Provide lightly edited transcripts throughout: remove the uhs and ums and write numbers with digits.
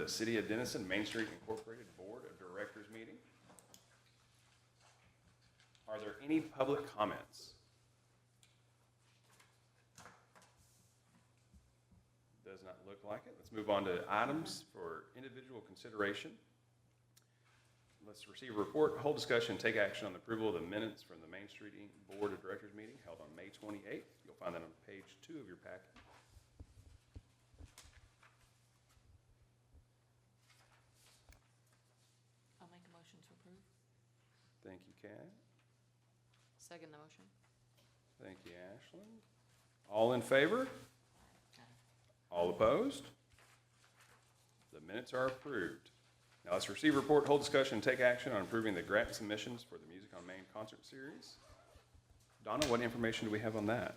the City of Denison Main Street Incorporated Board of Directors meeting. Are there any public comments? Does not look like it. Let's move on to items for individual consideration. Let's receive a report, hold discussion, take action on the approval of the minutes from the Main Street Board of Directors meeting held on May 28th. You'll find that on page 2 of your packet. I'll make a motion to approve. Thank you, Kat. Second the motion. Thank you, Ashlyn. All in favor? All opposed? The minutes are approved. Now let's receive, report, hold discussion, and take action on approving the grant submissions for the Music on Main concert series. Donna, what information do we have on that?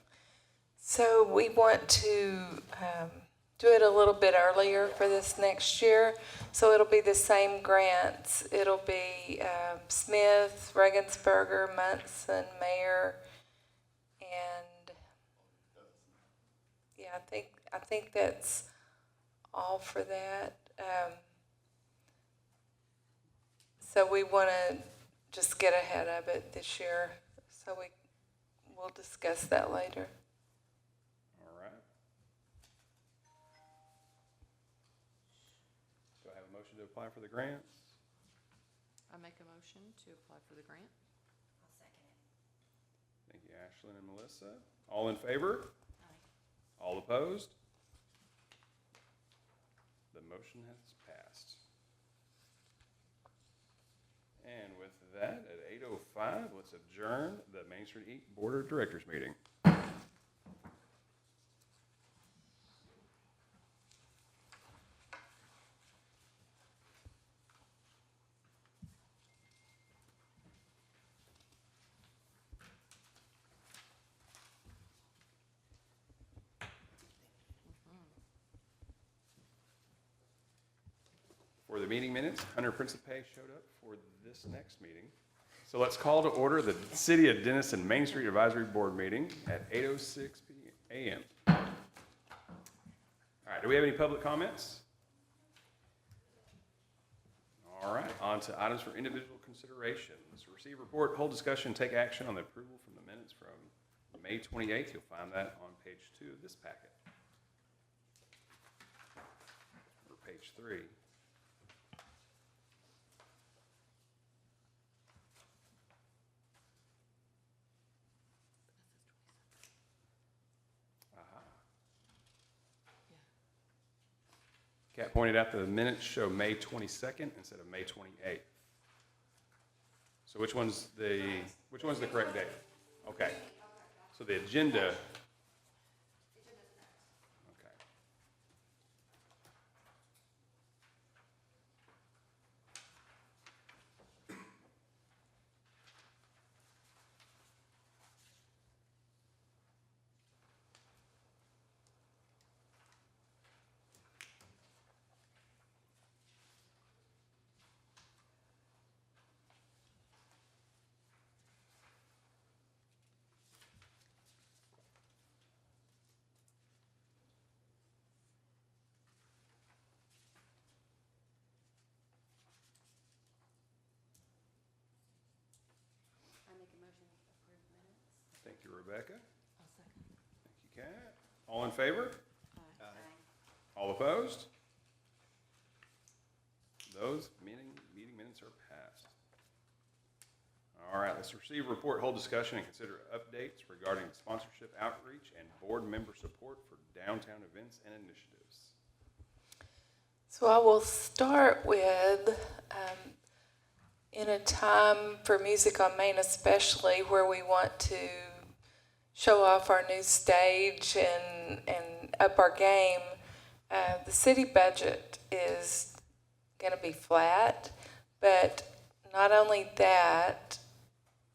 So we want to do it a little bit earlier for this next year. So it'll be the same grants. It'll be Smith, Regensburger, Munson, Mayer, and yeah, I think that's all for that. So we want to just get ahead of it this year. So we'll discuss that later. All right. Do I have a motion to apply for the grants? I make a motion to apply for the grant. I'll second it. Thank you, Ashlyn and Melissa. All in favor? Aye. All opposed? The motion has passed. And with that, at 8:05, let's adjourn the Main Street Board of Directors meeting. For the meeting minutes, Hunter Principe showed up for this next meeting. So let's call to order the City of Denison Main Street Advisory Board meeting at 8:06 a.m. All right, do we have any public comments? All right, on to items for individual consideration. Let's receive, report, hold discussion, take action on the approval from the minutes from May 28th. You'll find that on page 2 of this packet. Or page 3. Kat pointed out that the minutes show May 22nd instead of May 28th. So which one's the correct date? Okay. So the agenda. Okay. Thank you, Rebecca. I'll second. Thank you, Kat. All in favor? Aye. All opposed? Those meeting minutes are passed. All right, let's receive, report, hold discussion, and consider updates regarding sponsorship outreach and board member support for downtown events and initiatives. So I will start with, in a time for Music on Main especially, where we want to show off our new stage and up our game, the city budget is going to be flat. But not only that,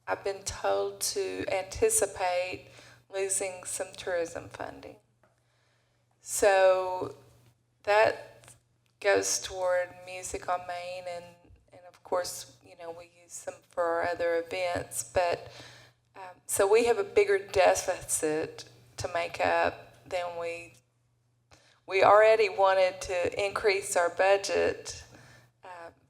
I've been told to anticipate losing some tourism funding. So that goes toward Music on Main, and of course, you know, we use them for our other events. But so we have a bigger deficit to make up than we we already wanted to increase our budget,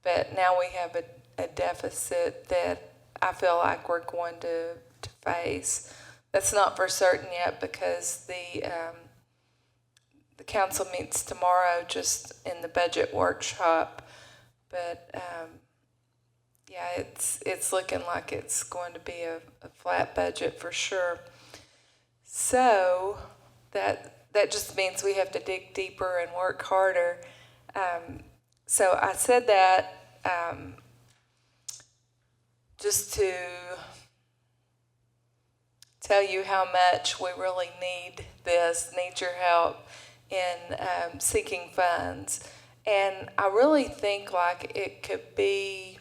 but now we have a deficit that I feel like we're going to face. That's not for certain yet because the council meets tomorrow just in the budget workshop. But yeah, it's looking like it's going to be a flat budget for sure. So that just means we have to dig deeper and work harder. So I said that just to tell you how much we really need your help in seeking funds. And I really think like it could be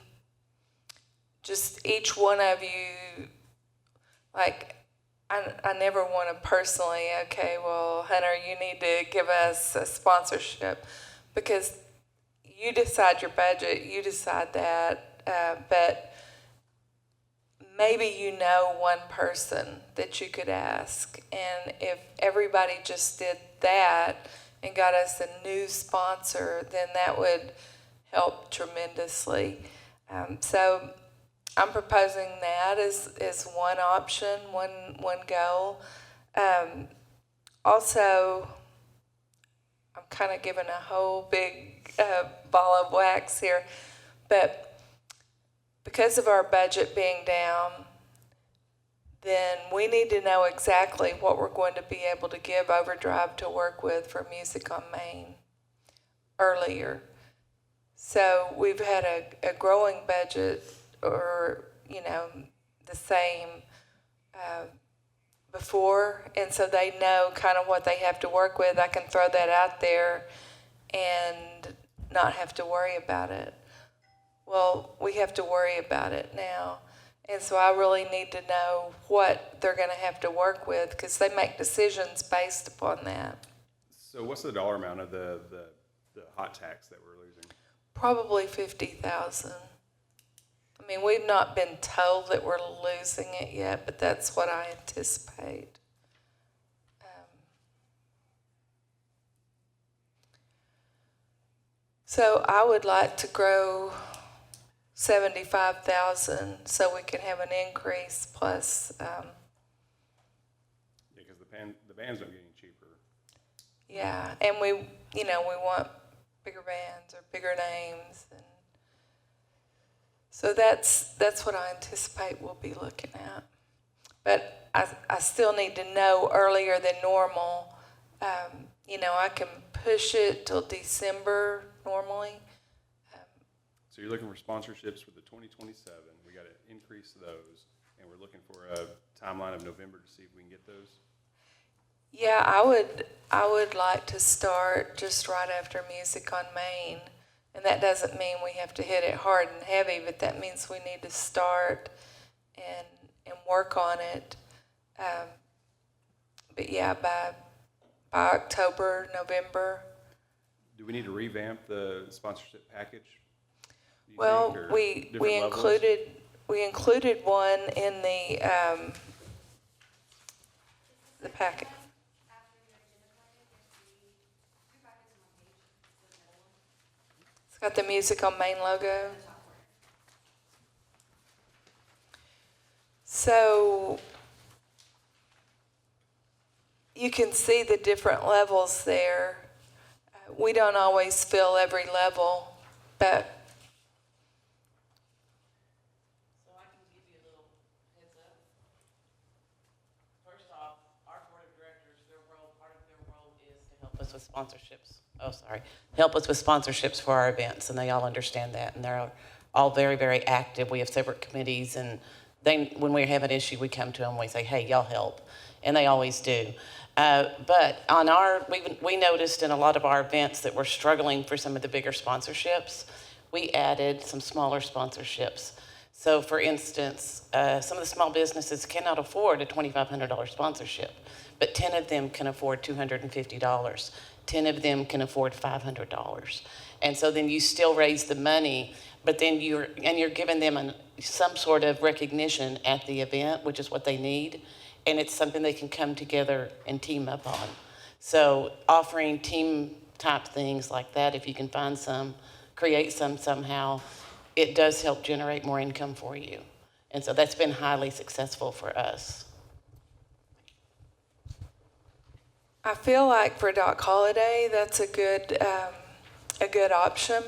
just each one of you, like, I never want to personally, okay, well, Hunter, you need to give us a sponsorship, because you decide your budget, you decide that, but maybe you know one person that you could ask. And if everybody just did that and got us a new sponsor, then that would help tremendously. So I'm proposing that as one option, one goal. Also, I'm kind of giving a whole big ball of wax here, but because of our budget being down, then we need to know exactly what we're going to be able to give Overdrive to work with for Music on Main earlier. So we've had a growing budget, or, you know, the same before, and so they know kind of what they have to work with. I can throw that out there and not have to worry about it. Well, we have to worry about it now. And so I really need to know what they're going to have to work with, because they make decisions based upon that. So what's the dollar amount of the hot tax that we're losing? Probably 50,000. I mean, we've not been told that we're losing it yet, but that's what I anticipate. So I would like to grow 75,000 so we can have an increase plus. Yeah, because the bands don't get any cheaper. Yeah, and we want bigger bands or bigger names, and so that's what I anticipate we'll be looking at. But I still need to know earlier than normal. I can push it till December normally. So you're looking for sponsorships for the 2027. We got to increase those, and we're looking for a timeline of November to see if we can get those. Yeah, I would like to start just right after Music on Main, and that doesn't mean we have to hit it hard and heavy, but that means we need to start and work on it. But yeah, by October, November. Do we need to revamp the sponsorship package? Well, we included one in the packet. It's got the Music on Main logo. So you can see the different levels there. We don't always fill every level, but So I can give you a little heads up. First off, our board of directors, part of their role is to help us with sponsorships. Help us with sponsorships for our events, and they all understand that, and they're all very, very active. We have separate committees, and when we have an issue, we come to them, we say, hey, y'all help, and they always do. But on we noticed in a lot of our events that we're struggling for some of the bigger sponsorships. We added some smaller sponsorships. So for instance, some of the small businesses cannot afford a $2,500 sponsorship, but 10 of them can afford $250. 10 of them can afford $500. And so then you still raise the money, but then you're giving them some sort of recognition at the event, which is what they need. And it's something they can come together and team up on. So offering team type things like that, if you can find some, create some somehow, it does help generate more income for you. And so that's been highly successful for us. I feel like for Doc Holiday, that's a good option.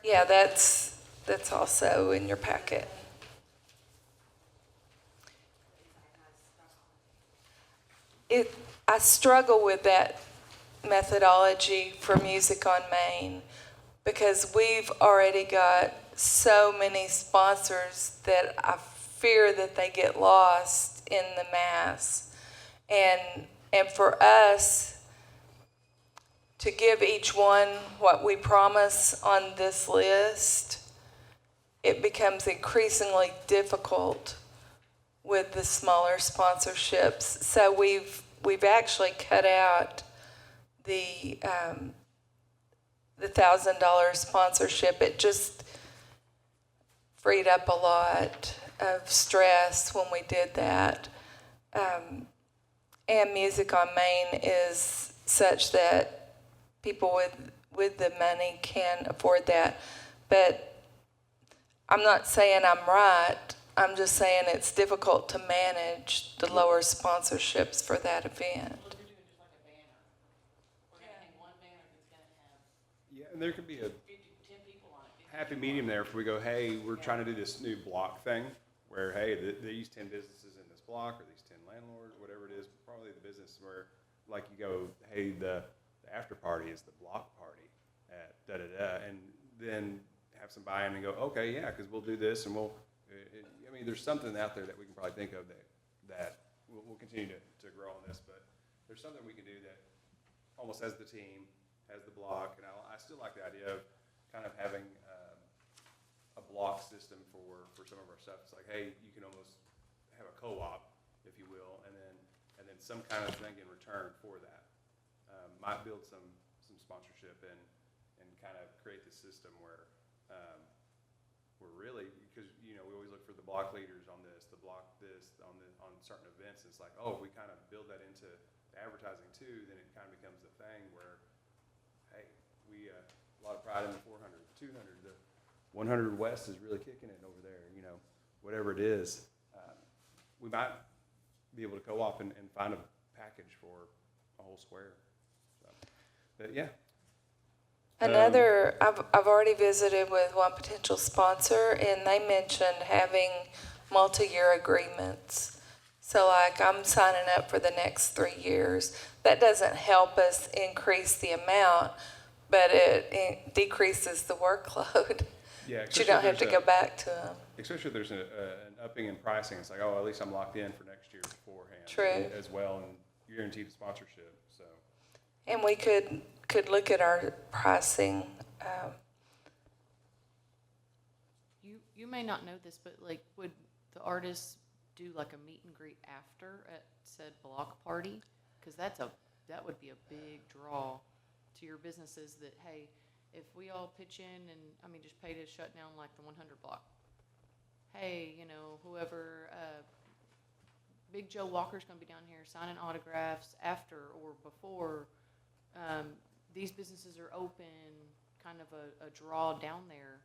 Yeah, that's also in your packet. I struggle with that methodology for Music on Main because we've already got so many sponsors that I fear that they get lost in the mass. And for us to give each one what we promise on this list, it becomes increasingly difficult with the smaller sponsorships. So we've actually cut out the $1,000 sponsorship. It just freed up a lot of stress when we did that. And Music on Main is such that people with the money can afford that. But I'm not saying I'm right. I'm just saying it's difficult to manage the lower sponsorships for that event. We're doing just like a banner. We're gonna hang one banner that's gonna have Yeah, and there could be a 10 people on it. happy medium there if we go, hey, we're trying to do this new block thing where, hey, these 10 businesses in this block or these 10 landlords, whatever it is, probably the business where, like, you go, hey, the after party is the block party at da-da-da, and then have some buy-in and go, okay, yeah, because we'll do this and we'll, I mean, there's something out there that we can probably think of that we'll continue to grow on this, but there's something we can do that almost has the team, has the block, and I still like the idea of kind of having a block system for some of our stuff. It's like, hey, you can almost have a co-op, if you will, and then some kind of thing in return for that. Might build some sponsorship and kind of create this system where we're really, because we always look for the block leaders on this, the block this on certain events. It's like, oh, if we kind of build that into the advertising too, then it kind of becomes the thing where, hey, we a lot of pride in the 400, 200, the 100 West is really kicking it over there. Whatever it is, we might be able to co-op and find a package for a whole square. So, but yeah. Another, I've already visited with one potential sponsor, and they mentioned having multi-year agreements. So, like, I'm signing up for the next 3 years. That doesn't help us increase the amount, but it decreases the workload. Yeah, But you don't have to go back to them. Especially if there's an upping in pricing. It's like, oh, at least I'm locked in for next year beforehand. True. As well, and guaranteed sponsorship. So. And we could look at our pricing. You may not know this, but like, would the artists do like a meet and greet after at said block party? Because that would be a big draw to your businesses that, hey, if we all pitch in and, just pay to shut down like the 100 block. Hey, whoever, Big Joe Walker's gonna be down here signing autographs after or before, these businesses are open, kind of a draw down there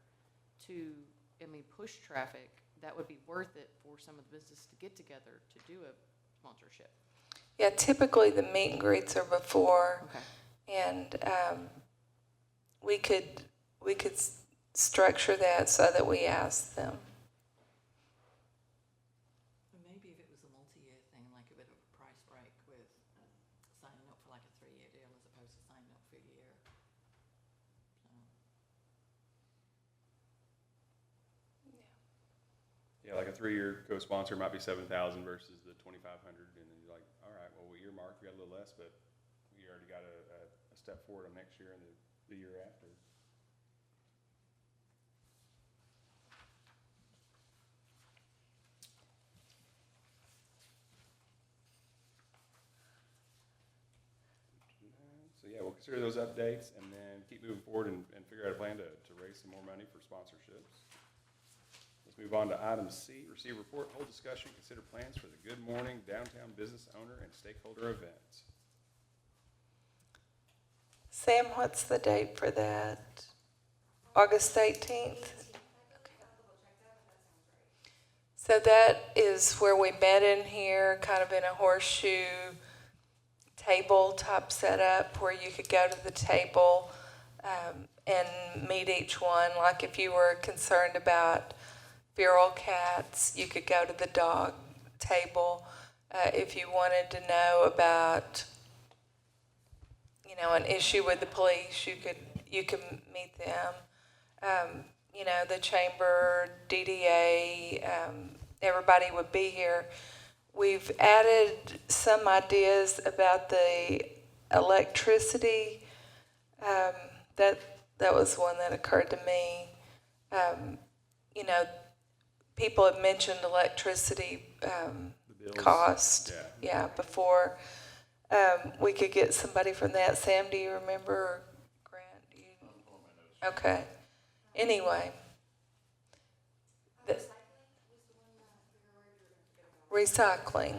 to, push traffic. That would be worth it for some of the businesses to get together to do a sponsorship. Yeah, typically the meet and greets are before. Okay. And we could structure that so that we ask them. Maybe if it was a multi-year thing, like a bit of a price break with signing up for like a 3-year deal as opposed to signing up for a year. Yeah, like a 3-year co-sponsor might be $7,000 versus the $2,500, and then you're like, all right, well, we earmarked, we got a little less, but we already got a step forward on next year and the year after. So yeah, we'll consider those updates and then keep moving forward and figure out a plan to raise some more money for sponsorships. Let's move on to item C, receive report, hold discussion, consider plans for the Good Morning Downtown Business Owner and Stakeholder Event. Sam, what's the date for that? August 18th? So that is where we met in here, kind of in a horseshoe table type setup where you could go to the table and meet each one. Like if you were concerned about feral cats, you could go to the dog table. If you wanted to know about, you know, an issue with the police, you could meet them. You know, the chamber, DDA, everybody would be here. We've added some ideas about the electricity. That was one that occurred to me. You know, people have mentioned electricity The bills. cost. Yeah. Before. We could get somebody from that. Sam, do you remember? Or Grant, do you? Okay. Anyway. The- recycling.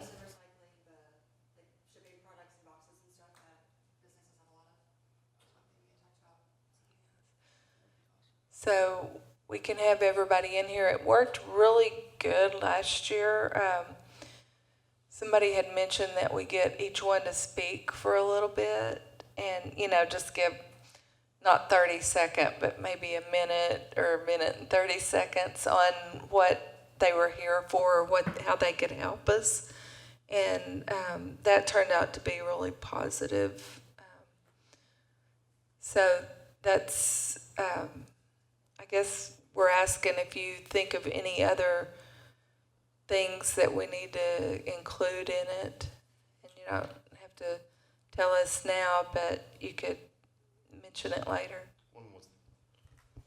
So we can have everybody in here. It worked really good last year. Somebody had mentioned that we get each one to speak for a little bit and, you know, just give not 30-second, but maybe a minute or a minute and 30 seconds on what they were here for, how they could help us. And that turned out to be really positive. So that's, I guess we're asking if you think of any other things that we need to include in it. And you don't have to tell us now, but you could mention it later.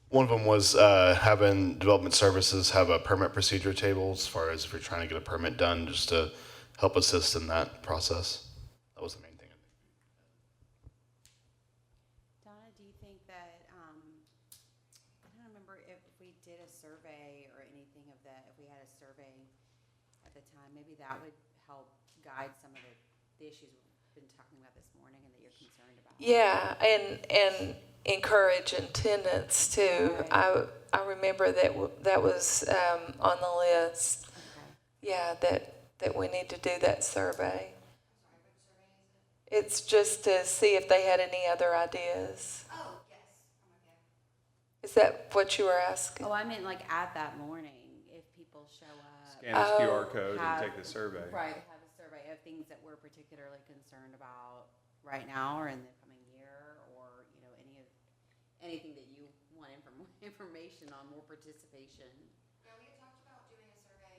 One of them was having development services have a permit procedure table as far as if you're trying to get a permit done, just to help assist in that process. That was the main thing. Donna, do you think that, I don't remember if we did a survey or anything of that, if we had a survey at the time, maybe that would help guide some of the issues we've been talking about this morning and that you're concerned about. Yeah, and encourage attendance too. Right. I remember that was on the list. Okay. Yeah, that we need to do that survey. It's just to see if they had any other ideas. Oh, yes, I'm okay. Is that what you were asking? Oh, I meant like at that morning, if people show up. Scan this Oh, QR code and have- take the survey. Right, have a survey of things that we're particularly concerned about right now or in the coming year, or, you know, anything that you want information on, more participation. Yeah, we had talked about doing a survey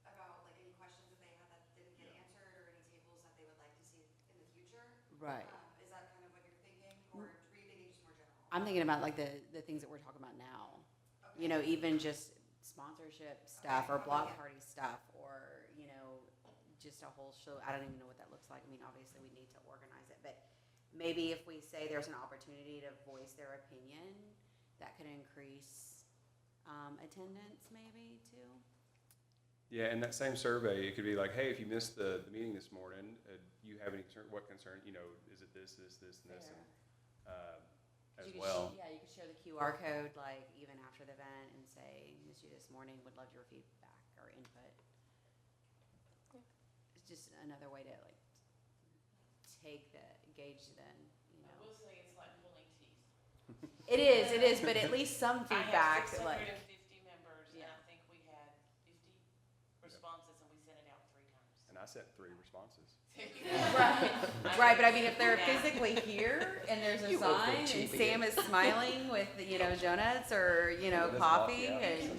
about like any questions that they had that didn't get answered or any tables that they would like to see in the future. Right. Is that kind of what you're thinking, or were you thinking just more general? I'm thinking about like the things that we're talking about now. You know, even just sponsorship stuff or block party stuff, or, you know, just a whole show. I don't even know what that looks like. I mean, obviously we need to organize it, but maybe if we say there's an opportunity to voice their opinion, that could increase attendance maybe too. Yeah, and that same survey, it could be like, hey, if you missed the meeting this morning, you have any concern, what concern, you know, is it this, and this, and as You could well. yeah, you could share the QR code like even after the event and say, missed you this morning, would love your feedback or input. It's just another way to like gauge the, you know. I will say it's like pulling teeth. It is, but at least some feedback, I have like. 650 members, and Yeah. I think we had 50 responses, and we sent it out 3 times. And I sent 3 responses. Right, but I mean, if they're physically here and there's a sign and Sam is smiling with, you know, donuts or, you know, coffee and.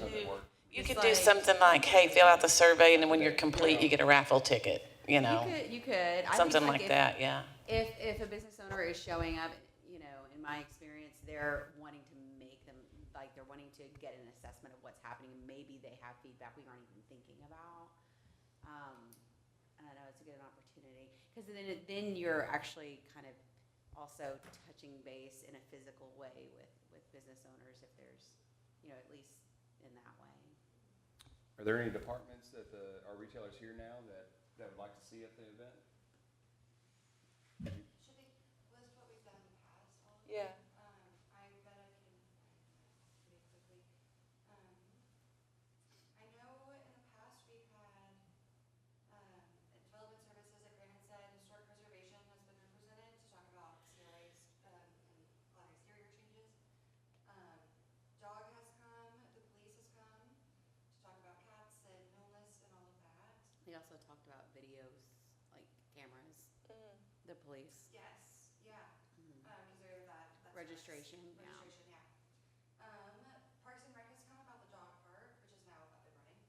You It's could do like- something like, hey, fill out the survey, and then when you're complete, you get a raffle ticket, you know? You could. I think, Something like if- that, yeah. If a business owner is showing up, you know, in my experience, they're wanting to make them, like, they're wanting to get an assessment of what's happening. Maybe they have feedback we aren't even thinking about. And I know it's a good opportunity, because then you're actually kind of also touching base in a physical way with business owners, if there's, you know, at least in that way. Are there any departments that our retailers here now that would like to see at the event? Should we list what we've done in the past? All of Yeah. it? I bet I can find that pretty quickly. I know in the past we've had, development services, like Brandon said, historic preservation has been represented to talk about CRAs, and a lot of exterior changes. Dog has come, the police has come to talk about cats and homeless and all of that. They also talked about videos, like cameras, the police. Yes, yeah, cause they're that's Registration, yeah. registration, yeah. Parks and Rec has come about the dog park, which is now up and running.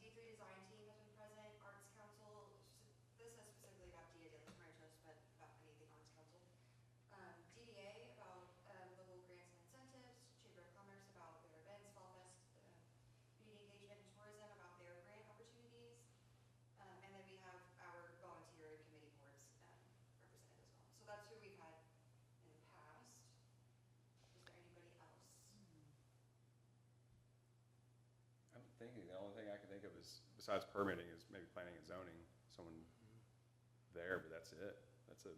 D3 design team has been present, Arts Council, this is specifically about Dia de los Muertos, but about anything Arts Council. DDA about, local grants and incentives, Chamber of Commerce about their events, Fall Fest, community engagement and tourism about their grant opportunities. And then we have our volunteer and committee boards, represented as well. So that's who we've had in the past. Is there anybody else? I'm thinking, the only thing I can think of is, besides permitting, is maybe planning and zoning, someone there, but that's it. That's a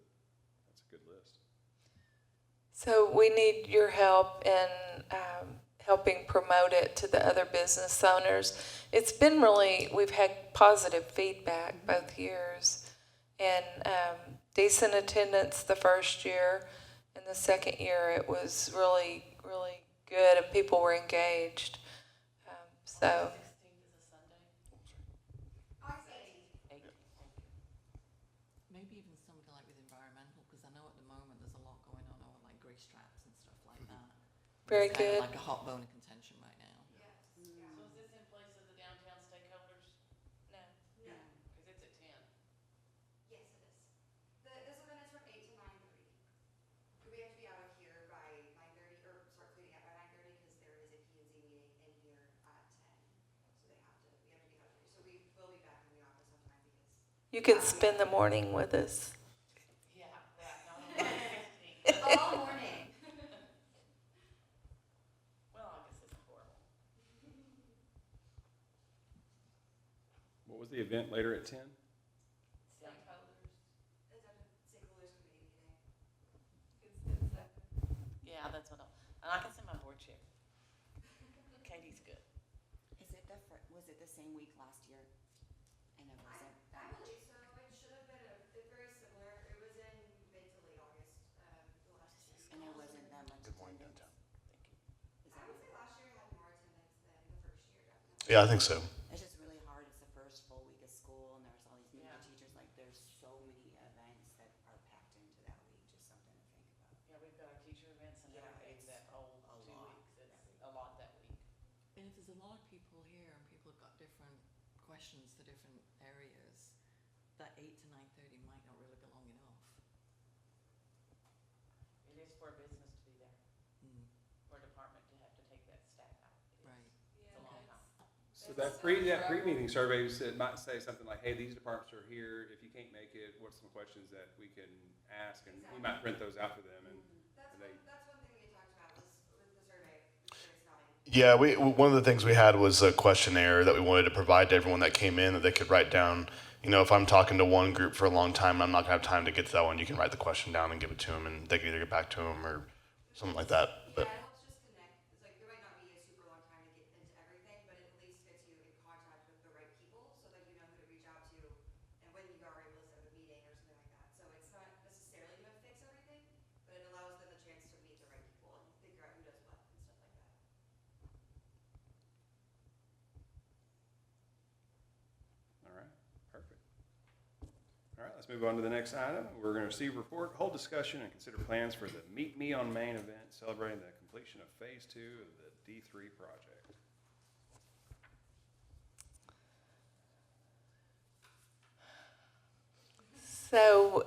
good list. So we need your help in helping promote it to the other business owners. It's been really, we've had positive feedback both years, and decent attendance the first year, and the second year it was really, really good, and people were engaged. So. 16th is a Sunday. August 18th. Maybe even something like with environmental, because I know at the moment there's a lot going on over like grease traps and stuff like that. Very It's kind good. of like a hot bone of contention right now. Yes, yeah. So is this in place of the downtown stakeholders? No. Because it's at 10. Yes, it is. This event is from 8 to 9:30. We have to be out of here by 9:30, or start cleaning up by 9:30, because there is a P&Z meeting in here at 10. So we have to be out of here. So we will be back in the office on time because. You can spend the morning with us. Yeah, that, no, no, 16th. All morning. Well, August isn't horrible. What was the event later at 10? Stakeholders. It's at the stakeholders committee meeting. Yeah, that's what and I can send my board chair. Katie's good. Is it was it the same week last year? And it wasn't I that much? believe so. It should have been very similar. It was in mid to late August, the last two. And it wasn't that much Good morning, attendance? downtown. Is I that would what- say last year had more attendance than the first year, definitely. Yeah, I think so. It's just really hard. It's the first full week of school, and there's all these new Yeah. teachers. Like, there's so many events that are packed into that week. Just something to think about. Yeah, we've got our teacher events and Yeah, everything it's that whole a 2 lot weeks. that It's week. a lot that week. And if there's a lot of people here and people have got different questions for different areas, that 8 to 9:30 might not really be long enough. It is for a business to be there, Mm, for a department to have to take that staff out. It is. right. It's a long time. So that pre-meeting survey might say something like, hey, these departments are here, if you can't make it, what's some questions that we can ask, and we might print those out for them, and That's they- that's one thing we talked about was with the survey. It's not in. Yeah, one of the things we had was a questionnaire that we wanted to provide to everyone that came in that they could write down. You know, if I'm talking to one group for a long time and I'm not gonna have time to get to that one, you can write the question down and give it to them, and they can either get back to them or something like that. Yeah, But it helps just connect. It's like, there might not be a super long time to get into everything, but it at least gets you in contact with the right people so that you know who to reach out to and when you are able to set up a meeting or something like that. So it's not necessarily gonna fix everything, but it allows them a chance to meet the right people and figure out who does what and stuff like that. all right, perfect. All right, let's move on to the next item. We're gonna receive report, hold discussion, and consider plans for the Meet Me on Main event celebrating the completion of Phase 2 of the D3 project. So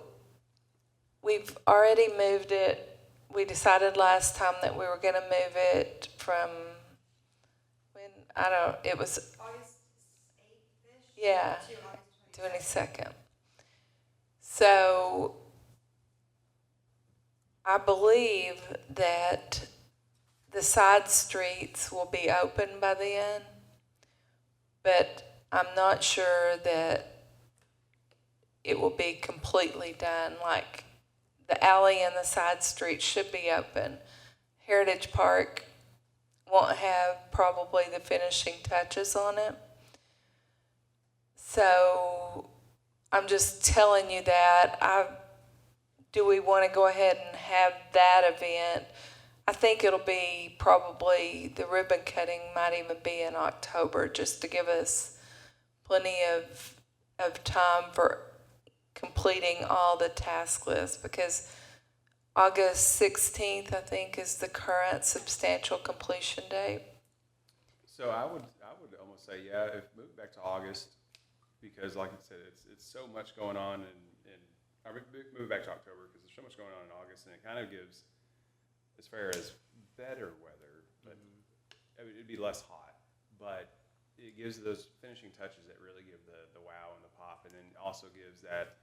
we've already moved it. We decided last time that we were going to move it from when, it was August 8th-ish? Yeah. To August 22nd. So I believe that the side streets will be open by then. but I'm not sure that it will be completely done. Like the alley and the side streets should be open. Heritage Park won't have probably the finishing touches on it. So I'm just telling you that. Do we want to go ahead and have that event? I think it'll be probably, the ribbon cutting might even be in October, just to give us plenty of time for completing all the task lists, because August 16th, I think, is the current substantial completion date. So I would almost say, yeah, if move back to August, because like I said, it's so much going on, and I would move back to October because there's so much going on in August, and it kind of gives, as far as better weather, but I mean, it'd be less hot, but it gives those finishing touches that really give the wow and the pop, and then also gives that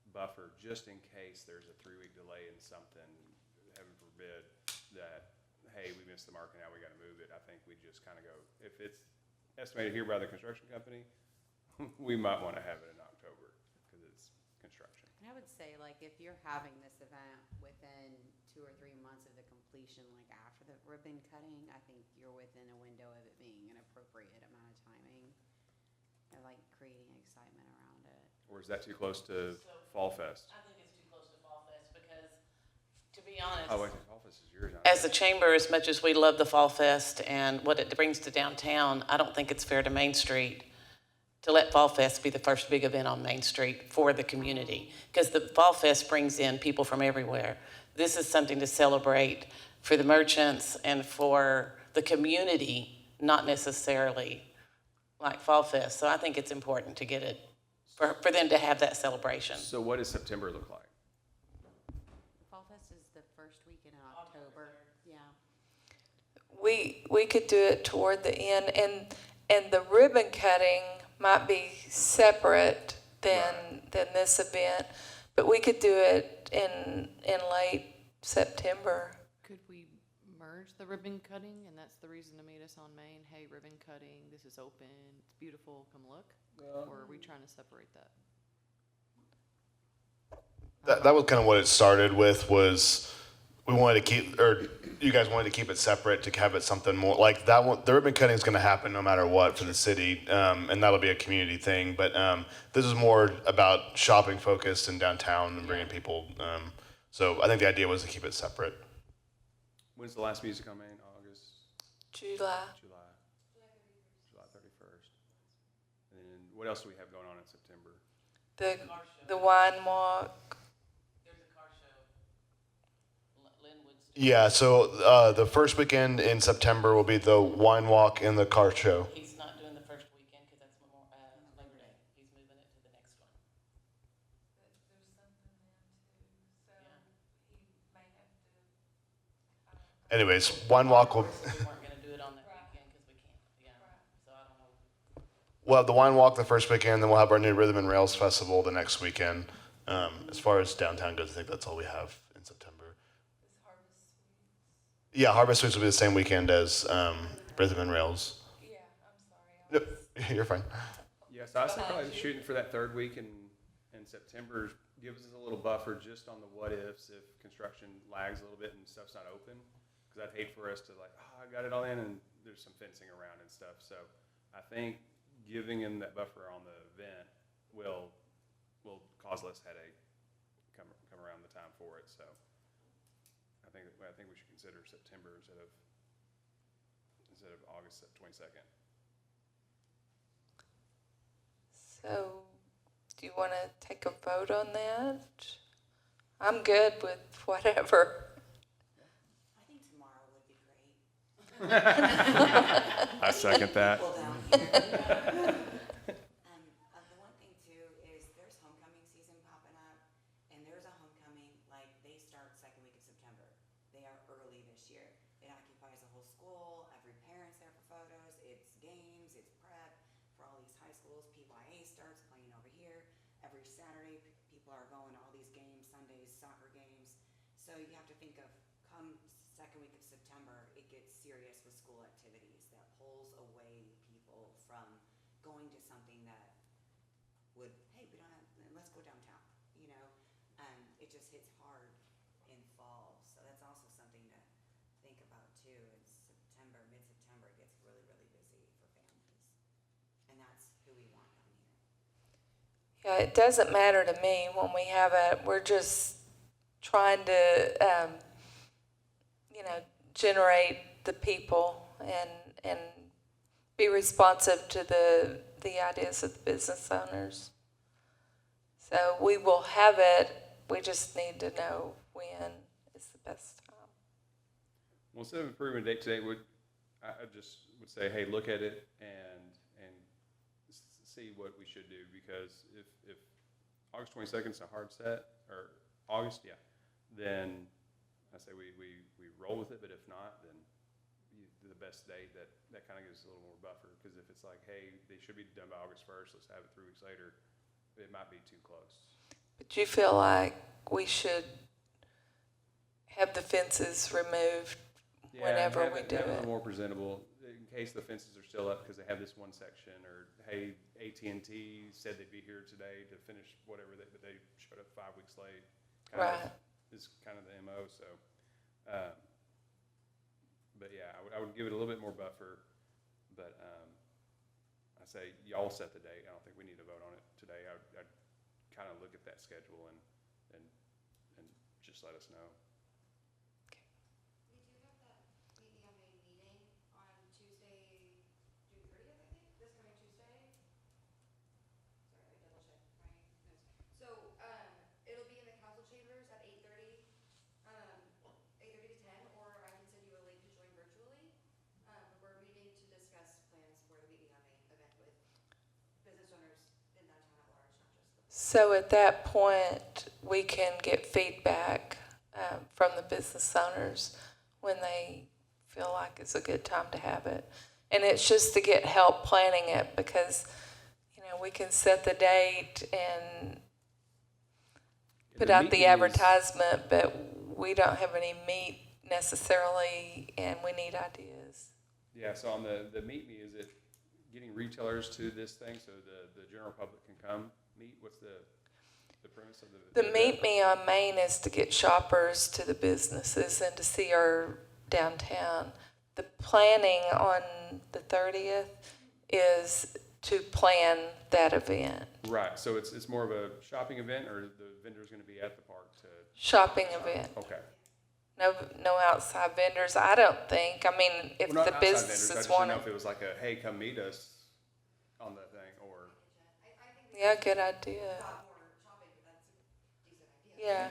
buffer just in case there's a 3-week delay in something, heaven forbid, that, hey, we missed the mark and now we got to move it. I think we just kind of go, if it's estimated here by the construction company, we might want to have it in October because it's construction. And I would say, like, if you're having this event within 2 or 3 months of the completion, like after the ribbon cutting, I think you're within a window of it being an appropriate amount of timing and like creating excitement around it. Or is that too close to Fall Fest? I think it's too close to Fall Fest because, to be honest, Oh, wait, Fall Fest is yours. as a chamber, as much as we love the Fall Fest and what it brings to downtown, I don't think it's fair to Main Street to let Fall Fest be the first big event on Main Street for the community, because the Fall Fest brings in people from everywhere. This is something to celebrate for the merchants and for the community, not necessarily like Fall Fest. So I think it's important to get it, for them to have that celebration. So what does September look like? Fall Fest is the first weekend in October. Yeah. We could do it toward the end, and the ribbon cutting might be separate than this event, but we could do it in late September. Could we merge the ribbon cutting, and that's the reason to meet us on Main? Hey, ribbon cutting, this is open, it's beautiful, come look? Or are we trying to separate that? That was kind of what it started with, was we wanted to keep, or you guys wanted to keep it separate to have it something more like that one. The ribbon cutting is going to happen no matter what for the city, and that'll be a community thing. But this is more about shopping focused in downtown and bringing people. So I think the idea was to keep it separate. When's the last music on Main? August? July. July 31st. And then what else do we have going on in September? The wine walk. There's a car show. Linwood's. Yeah. So the first weekend in September will be the wine walk and the car show. He's not doing the first weekend because that's Labor Day. He's moving it to the next one. Anyways, wine walk will. We weren't gonna do it on that weekend because we can't, yeah, so I don't know. We'll have the wine walk the first weekend, then we'll have our new Rhythm and Rails Festival the next weekend. As far as downtown goes, I think that's all we have in September. Yeah, Harvest Weeks will be the same weekend as Rhythm and Rails. Yeah, I'm sorry. Nope, you're fine. Yes, I was probably shooting for that third week in September. Gives us a little buffer just on the what ifs if construction lags a little bit and stuff's not open. Because I'd hate for us to like, I got it all in and there's some fencing around and stuff. So I think giving them that buffer on the event will cause less headache come around the time for it. So I think we should consider September instead of August 22nd. So, do you want to take a vote on that? I'm good with whatever. I think tomorrow would be great. I second that. Well, down here. The one thing too is there's homecoming season popping up, and there's a homecoming, like, they start second week of September. They are early this year. It occupies the whole school, every parent's there for photos, it's games, it's prep for all these high schools. PYA starts playing over here. Every Saturday, people are going to all these games, Sundays, soccer games. So you have to think of, come second week of September, it gets serious with school activities. That pulls away people. people from going to something that would, hey, we don't have, let's go downtown, you know? It just hits hard in fall, so that's also something to think about too. It's September, mid-September, it gets really, really busy for families. And that's who we want down here. Yeah, it doesn't matter to me when we have it. We're just trying to, generate the people and be responsive to the ideas of the business owners. So we will have it. We just need to know when is the best time. Well, instead of approving a date today, I just would say, hey, look at it and see what we should do, because if August 22nd is a hard set, or August, yeah, then I say we roll with it. But if not, then the best date that kind of gives us a little more buffer. Because if it's like, hey, they should be done by August 1st, let's have it 3 weeks later, it might be too close. But you feel like we should have the fences removed whenever we do have it a it? little more presentable, in case the fences are still up because they have this one section, or hey, AT&T said they'd be here today to finish whatever, but they showed up 5 weeks late. Right. Is kind of the MO. So, but yeah, I would give it a little bit more buffer. But I say y'all set the date. I don't think we need to vote on it today. I'd kind of look at that schedule and just let us know. We do have that Meet Me on Main meeting on Tuesday, June 30th, I think, this coming Tuesday. Sorry, I double checked my notes. So, it'll be in the council chambers at 8:30, 8:30 to 10, or I can send you a link to join virtually. But we're meeting to discuss plans for the Meet Me on Main event with business owners in downtown at large, not just the. So at that point, we can get feedback from the business owners when they feel like it's a good time to have it. And it's just to get help planning it, because, we can set the date and put out the advertisement, but we don't have any meat necessarily, and we need ideas. Yeah. So on the meet me, is it getting retailers to this thing so the general public can come meet? What's the premise of The Meet Me on Main is to get shoppers to the businesses and to see our downtown. The planning on the 30th is to plan that event. Right. So it's more of a shopping event, or the vendor's going to be at the park to Shopping event. Okay. No outside vendors, I don't think. I mean, if Well, not the outside vendors. I businesses just didn't want know to. if it was like a, hey, come meet us on the thing, or I think we Yeah, good idea. got more shopping, but that's a decent idea. Yeah.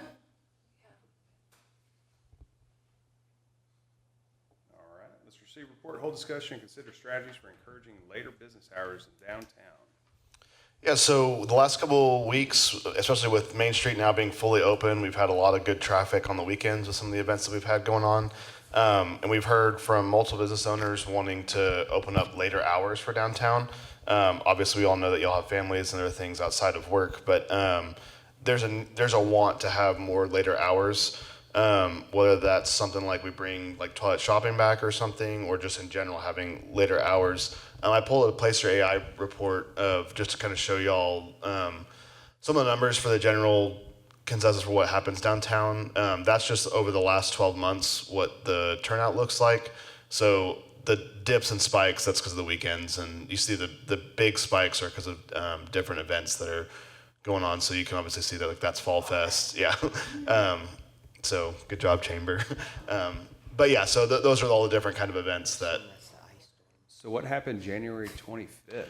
all right. Let's receive report, hold discussion, consider strategies for encouraging later business hours in downtown. Yeah, so the last couple weeks, especially with Main Street now being fully open, we've had a lot of good traffic on the weekends with some of the events that we've had going on. And we've heard from multiple business owners wanting to open up later hours for downtown. Obviously, we all know that y'all have families and other things outside of work, but there's a want to have more later hours. Whether that's something like we bring like toilet shopping back or something, or just in general having later hours. I pulled a Placer AI report of just to kind of show y'all some of the numbers for the general consensus for what happens downtown. That's just over the last 12 months what the turnout looks like. So the dips and spikes, that's because of the weekends, and you see the big spikes are because of different events that are going on. So you can obviously see that like that's Fall Fest, yeah. So good job, Chamber. But yeah, so those are all the different kind of events that. So what happened January 25th?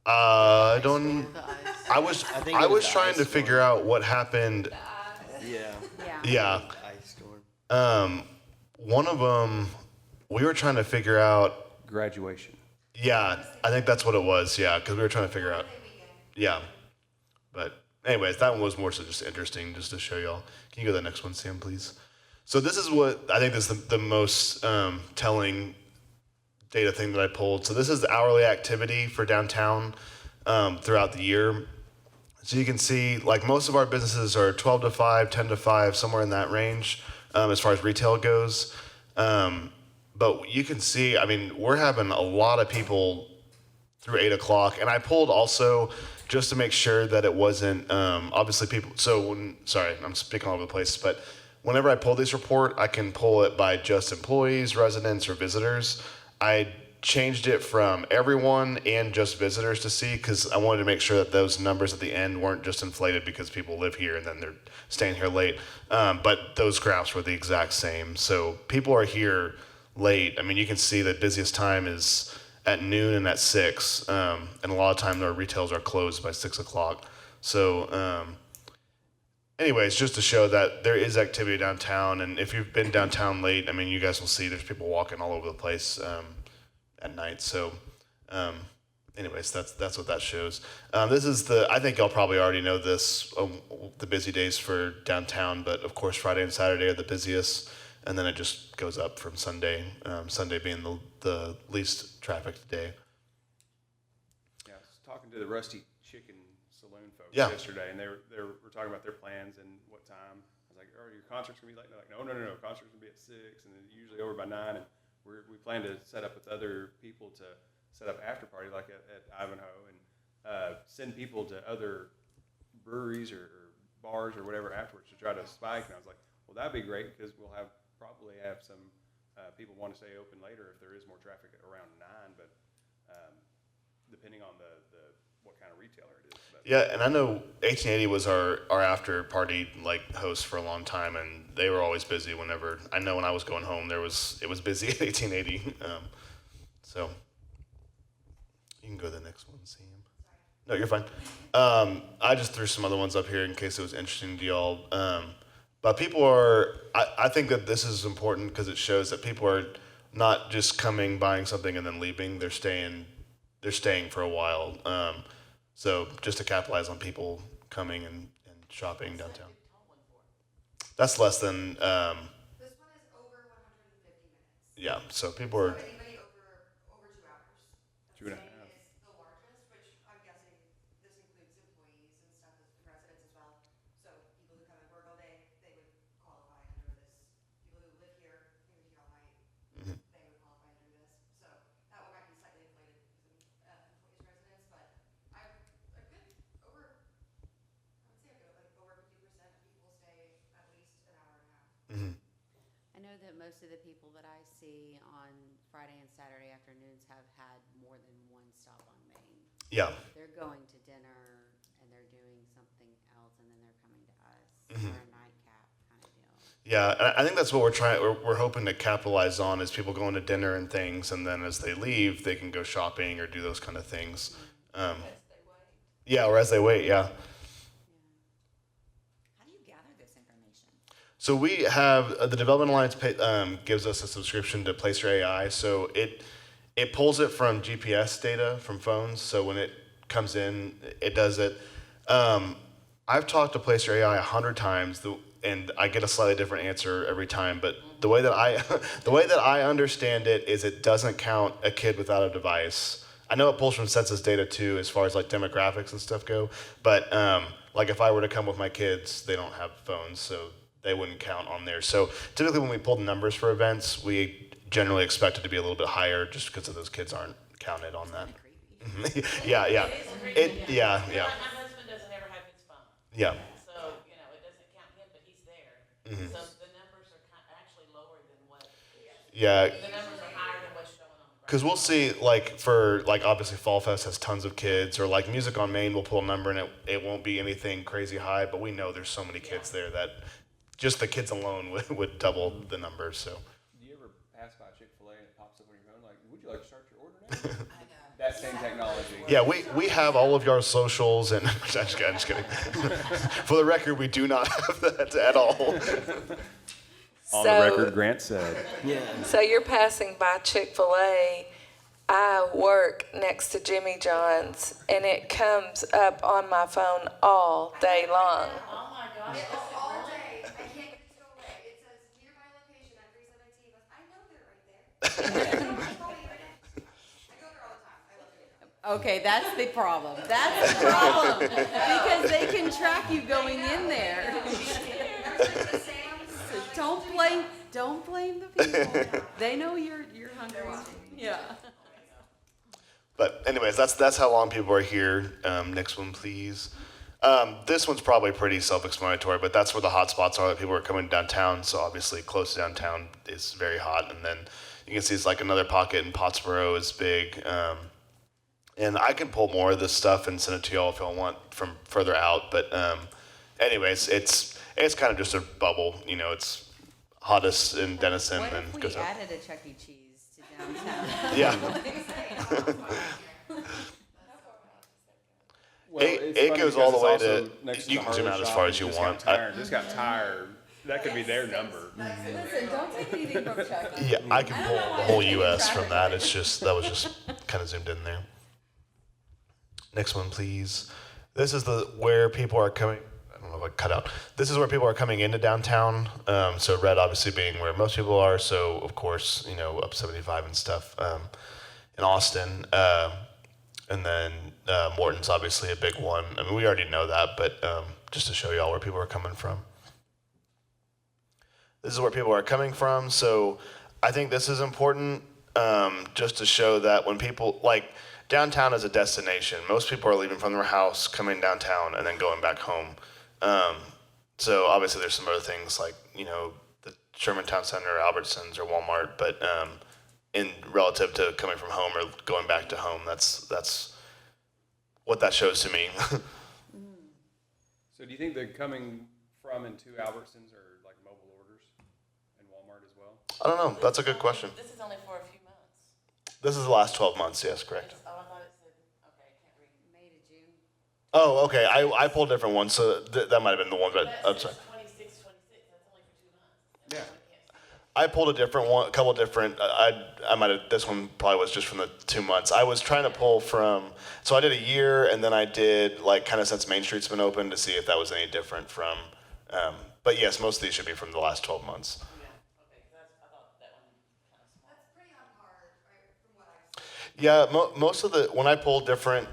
I don't. I was think it was the trying ice to figure out what happened. Yeah. Yeah. Ice storm. One of them, we were trying to figure out. Graduation. Yeah, I think that's what it was. Yeah, because we were trying to figure out. Yeah, but anyways, that one was more so just interesting, just to show y'all. Can you go to the next one, Sam, please? So this is what I think is the most telling data thing that I pulled. So this is the hourly activity for downtown throughout the year. So you can see, like, most of our businesses are 12 to 5, 10 to 5, somewhere in that range as far as retail goes. But you can see, I mean, we're having a lot of people through 8 o'clock, and I pulled also just to make sure that it wasn't obviously people. So sorry, I'm speaking all over the place, but whenever I pull this report, I can pull it by just employees, residents, or visitors. I changed it from everyone and just visitors to see because I wanted to make sure that those numbers at the end weren't just inflated because people live here and then they're staying here late. But those graphs were the exact same. So people are here late. I mean, you can see the busiest time is at noon and at 6, and a lot of time our retails are closed by 6 o'clock. So anyways, just to show that there is activity downtown, and if you've been downtown late, I mean, you guys will see there's people walking all over the place at night. So anyways, that's what that shows. This is I think y'all probably already know this, the busy days for downtown, but of course Friday and Saturday are the busiest, and then it just goes up from Sunday, Sunday being the least trafficked day. Yeah, I was talking to the Rusty Chicken Saloon folks Yeah. yesterday, and they were talking about their plans and what time. I was like, "Oh, your concert's gonna be late?" They're like, no. Concert's gonna be at 6, and then usually over by 9. And we plan to set up with other people to set up after party like at Ivanhoe, and send people to other breweries or bars or whatever afterwards to try to spike. And I was like, well, that'd be great because we'll probably have some people want to stay open later if there is more traffic around 9. But depending on the what kind of retailer it is. But Yeah, and I know 1880 was our after party like host for a long time, and they were always busy whenever. I know when I was going home, it was busy at 1880. So you can go to the next one, Sam. No, you're fine. I just threw some other ones up here in case it was interesting to y'all. But people are. I think that this is important because it shows that people are not just coming, buying something, and then leaving. They're staying. They're staying for a while. So just to capitalize on people coming and shopping downtown. That's less than. This one is over 150 minutes. Yeah. So people are. So anybody over 2 hours. 2.5. Is the largest, which I'm guessing this includes employees and stuff, and residents as well. So people who come and work all day, they would qualify under this. People who live here all night, they would qualify under this. So that one might be slightly inflated because of employees, residents, but I would say over 50% of people stay at least an hour and a half. I know that most of the people that I see on Friday and Saturday afternoons have had more than one stop on Main. Yeah. They're going to dinner and they're doing something else and then they're coming to us for a nightcap kind of deal. Yeah, I think that's what we're hoping to capitalize on is people going to dinner and things, and then as they leave, they can go shopping or do those kind of things. Yeah, or as they wait, yeah. How do you gather this information? So we have the Development Alliance gives us a subscription to Placer AI. So it pulls it from GPS data from phones. So when it comes in, it does it. I've talked to Placer AI 100 times, and I get a slightly different answer every time. But the way that I understand it is it doesn't count a kid without a device. I know it pulls from census data too, as far as like demographics and stuff go. But like if I were to come with my kids, they don't have phones, so they wouldn't count on there. So typically when we pull the numbers for events, we generally expect it to be a little bit higher just because of those kids aren't counted on that. Yeah. Yeah. Yeah. My husband doesn't ever have his phone. Yeah. So, it doesn't count him, but he's there. So the numbers are actually lower than what, Yeah. the numbers are higher than what's showing on the graph. Because we'll see, like, for, like, obviously Fall Fest has tons of kids, or, like, Music on Main will pull a number, and it won't be anything crazy high, but we know there's so many kids there that just the kids alone would double the numbers, so. do you ever pass by Chick-fil-A and it pops up on your phone like, would you like to start your order now? That same technology. Yeah, we have all of your socials, and I'm just kidding. For the record, we do not have that at all. On the record, Grant said. Yeah. So you're passing by Chick-fil-A. I work next to Jimmy John's, and it comes up on my phone all day long. Oh, my gosh. All day. I can't get it to go away. It says nearby location at 317. I know they're right there. I go there all the time. I love it. Okay, that's the problem. That's the problem. Because they can track you going in there. So Don't blame the people. They know you're hungry. Yeah. But anyways, that's how long people are here. Next one, please. This one's probably pretty self-explanatory, but that's where the hot spots are that people are coming downtown. So obviously close to downtown is very hot. And then you can see it's like another pocket in Pottsboro is big. And I can pull more of this stuff and send it to y'all if y'all want from further out. But anyways, it's kind of just a bubble. You know, it's hottest in Denison What and if we goes up. added a Chuck E. Cheese to downtown? Yeah. Well, It- it's it funny goes all because the way it's also to- next to you the can zoom hardware out as shop far and as you just want. Just got tired. That could be their number. Listen, don't take anything from Chuck E. Yeah, I can pull the whole US from that. It's just, that was just kind of zoomed in there. Next one, please. This is where people are coming. I don't know if I cut out. This is where people are coming into downtown. So red obviously being where most people are. So of course, you know, up 75 and stuff in Austin. And then Morton's obviously a big one. I mean, we already know that, but just to show y'all where people are coming from. This is where people are coming from. So I think this is important just to show that when people, like, downtown is a destination. Most people are leaving from their house, coming downtown, and then going back home. So obviously there's some other things like, you know, the Shermantown Center, Albertsons, or Walmart, but in relative to coming from home or going back to home, that's what that shows to me. So do you think they're coming from and to Albertsons are like mobile orders and Walmart as well? I don't know. That's a good question. This is only for a few months. This is the last 12 months. Yes, correct. Oh, I thought it said, okay, I can't read. May to June. Oh, okay. I pulled a different one, so that might have been the one, but I'm sorry. 26, that's only for 2 months. Yeah. I pulled a different one, a couple different. I might have. This one probably was just from the 2 months. I was trying to pull from. So I did a year, and then I did like kind of since Main Street's been open to see if that was any different from. But yes, most of these should be from the last 12 months. Yeah, okay, I thought that one kind of small. That's pretty on par, right, from what I've seen. Yeah, most of the when I pull different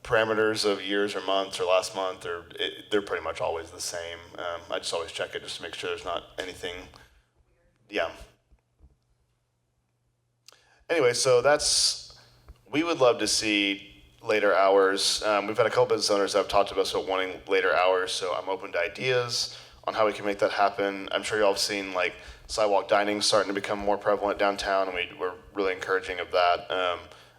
parameters of years or months or last month, or they're pretty much always the same. I just always check it just to make sure there's not anything. Yeah. Anyway, so we would love to see later hours. We've had a couple business owners that have talked to us about wanting later hours, so I'm open to ideas on how we can make that happen. I'm sure y'all have seen like sidewalk dining starting to become more prevalent downtown, and we're really encouraging of that.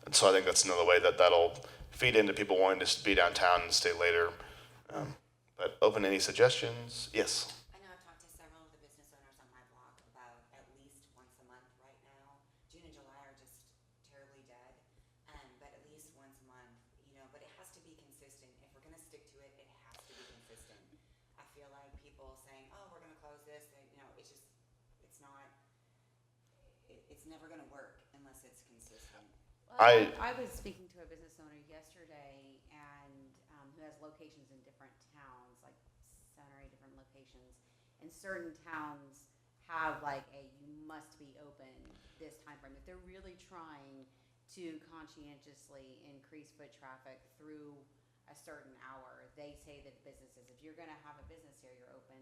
And so I think that's another way that'll feed into people wanting to be downtown and stay later. But open to any suggestions? Yes. I know I've talked to several of the business owners on my block about at least once a month right now. June and July are just terribly dead, but at least once a month, you know, but it has to be consistent. If we're gonna stick to it, it has to be consistent. I feel like people saying, oh, we're gonna close this, you know, it's never gonna work unless it's consistent. Well, I was speaking to a business owner yesterday and who has locations in different towns, like 7 or 8 different locations. And certain towns have like you must be open this time frame. If they're really trying to conscientiously increase foot traffic through a certain hour, they say that businesses, if you're gonna have a business here, you're open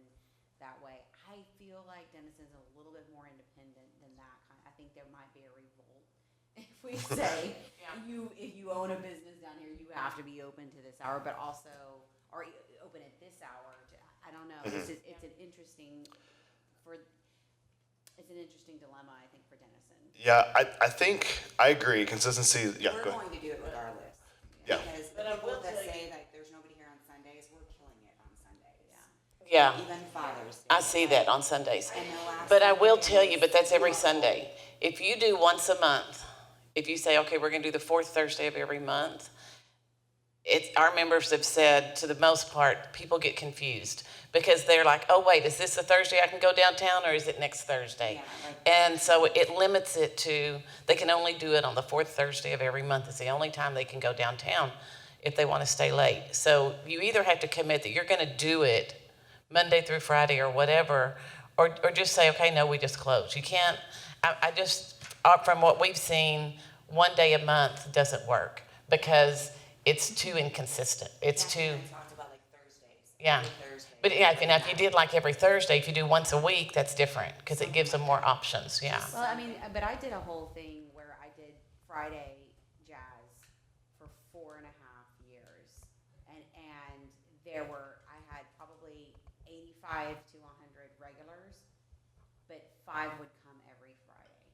that way. I feel like Denison's a little bit more independent than that kind. I think there might be a revolt if we say if you own a business down here, you have to be open to this hour, but also open at this hour. I don't know. It's an interesting dilemma, I think, for Denison. Yeah, I think I agree. Consistency. Yeah, We're go ahead. going to do it regardless. Yeah. Because the people that say that there's nobody here on Sundays, we're killing it on Sundays. Yeah, Even Father's Day. I see that on Sundays. And the last But I will Sunday tell you, was but that's every 2 Sunday. If you do once a month, if you say, okay, we're gonna do the 4th Thursday of every month, our members have said, to the most part, people get confused because they're like, oh, wait, is this the Thursday I can go downtown or is it next Thursday? Yeah, like- And so it limits it to, they can only do it on the 4th Thursday of every month. It's the only time they can go downtown if they want to stay late. So you either have to commit that you're gonna do it Monday through Friday or whatever, or just say, okay, no, we just close. You can't, I just, from what we've seen, one day a month doesn't work because it's too inconsistent. It's That's too, what I talked about, like Thursdays. yeah. Every Thursday. But yeah, if you did like every Thursday, if you do once a week, that's different, because it gives them more options, yeah. Well, I mean, but I did a whole thing where I did Friday jazz for 4.5 years. And I had probably 85 to 100 regulars, but 5 would come every Friday.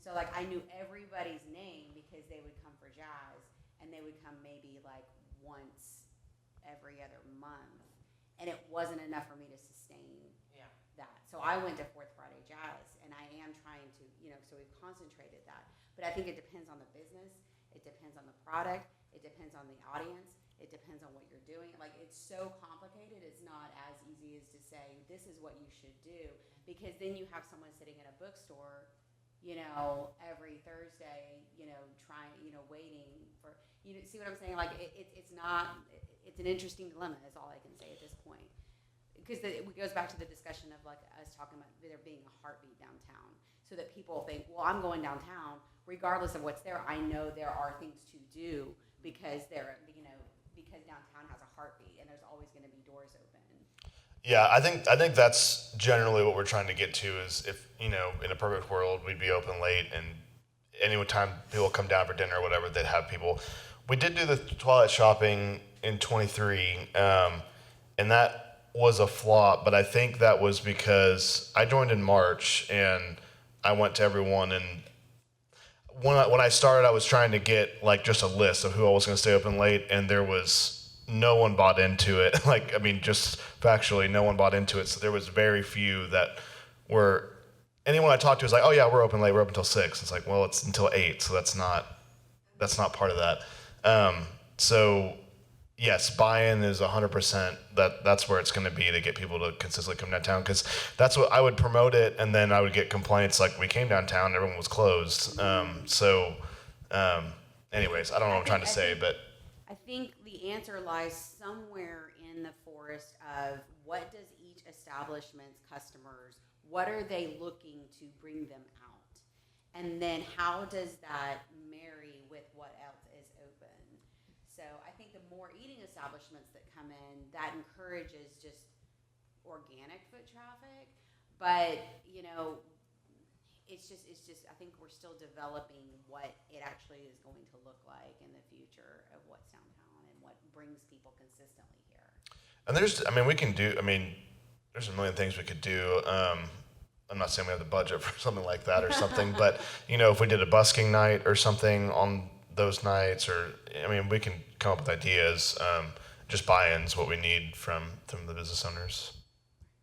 So like I knew everybody's name because they would come for jazz, and they would come maybe like once every other month. And it wasn't enough for me to sustain that. So I went to Fourth Friday Jazz, and I am trying to, so we've concentrated that. But I think it depends on the business, it depends on the product, it depends on the audience, it depends on what you're doing. Like, it's so complicated, it's not as easy as to say, this is what you should do. Because then you have someone sitting in a bookstore, every Thursday, trying, waiting for, see what I'm saying? Like, it's an interesting dilemma, is all I can say at this point. Because it goes back to the discussion of like us talking about there being a heartbeat downtown, so that people think, well, I'm going downtown, regardless of what's there. I know there are things to do because because downtown has a heartbeat, and there's always going to be doors open. Yeah, I think that's generally what we're trying to get to. Is if in a perfect world, we'd be open late, and any time people come down for dinner or whatever, they'd have people. We did do the Twilight shopping in 23, and that was a flop, but I think that was because I joined in March, and I went to everyone, and when I started, I was trying to get like just a list of who I was going to stay open late, and there was no one bought into it. Like, I mean, just factually, no one bought into it. So there was very few that were. Anyone I talked to was like, "Oh yeah, we're open late. We're up until 6." It's like, well, it's until 8, so that's not part of that. So yes, buy-in is 100%. That's where it's going to be to get people to consistently come downtown, because that's what I would promote it, and then I would get complaints like, we came downtown, everyone was closed. Anyways, I don't know what I'm trying to say, but I think the answer lies somewhere in the forest of what does each establishment's customers, what are they looking to bring them out? And then how does that marry with what else is open? So I think the more eating establishments that come in, that encourages just organic foot traffic. But, it's just, I think we're still developing what it actually is going to look like in the future of what's downtown and what brings people consistently here. and there's a million things we could do. I'm not saying we have the budget for something like that or something, but if we did a busking night or something on those nights, or we can come up with ideas. Just buy-ins, what we need from the business owners.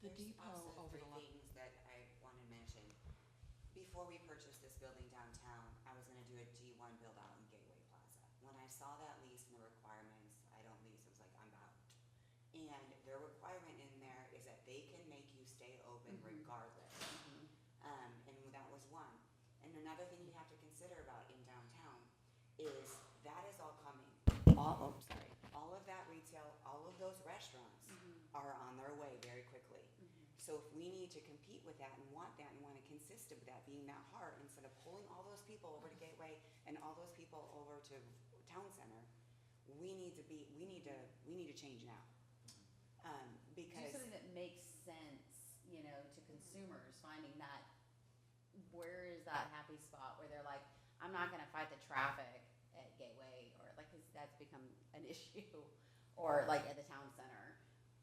The depot over the line. Things that I want to mention. Before we purchased this building downtown, I was going to do a G1 build out in Gateway Plaza. When I saw that lease and the requirements, I don't lease, I was like, I'm out. And their requirement in there is that they can make you stay open regardless. And that was one. And another thing you have to consider about in downtown is that is all coming. All of that retail, all of those restaurants are on their way very quickly. So if we need to compete with that and want to consist of that being that heart, instead of pulling all those people over to Gateway and all those people over to Town Center, we need to change now. Because Do something that makes sense, to consumers, finding that, where is that happy spot where they're like, I'm not going to fight the traffic at Gateway, or like, 'cause that's become an issue, or like at the Town Center.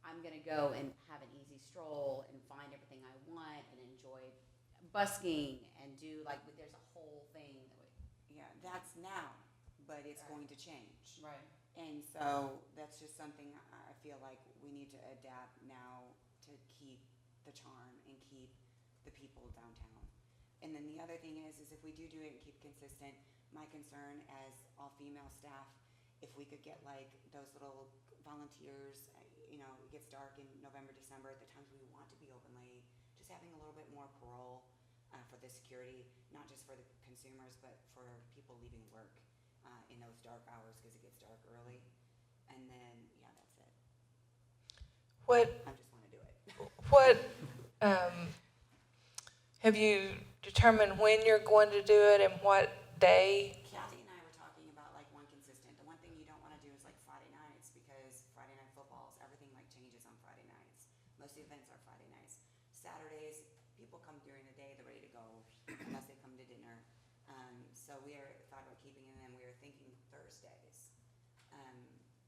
I'm going to go and have an easy stroll and find everything I want and enjoy busking and do there's a whole thing that that's now, but it's going to change. right. And so that's just something I feel like we need to adapt now to keep the charm and keep the people downtown. And then the other thing is if we do it and keep consistent, my concern as all-female staff, if we could get those little volunteers, it gets dark in November, December, at the times we want to be open late, just having a little bit more parole for the security, not just for the consumers, but for people leaving work in those dark hours, because it gets dark early. And then, that's it. I just want to do it. What have you determined when you're going to do it and what day? Kathy and I were talking about one consistent. The one thing you don't want to do is Friday nights, because Friday night footballs, everything changes on Friday nights. So we are thought about keeping it, and we were thinking Thursdays.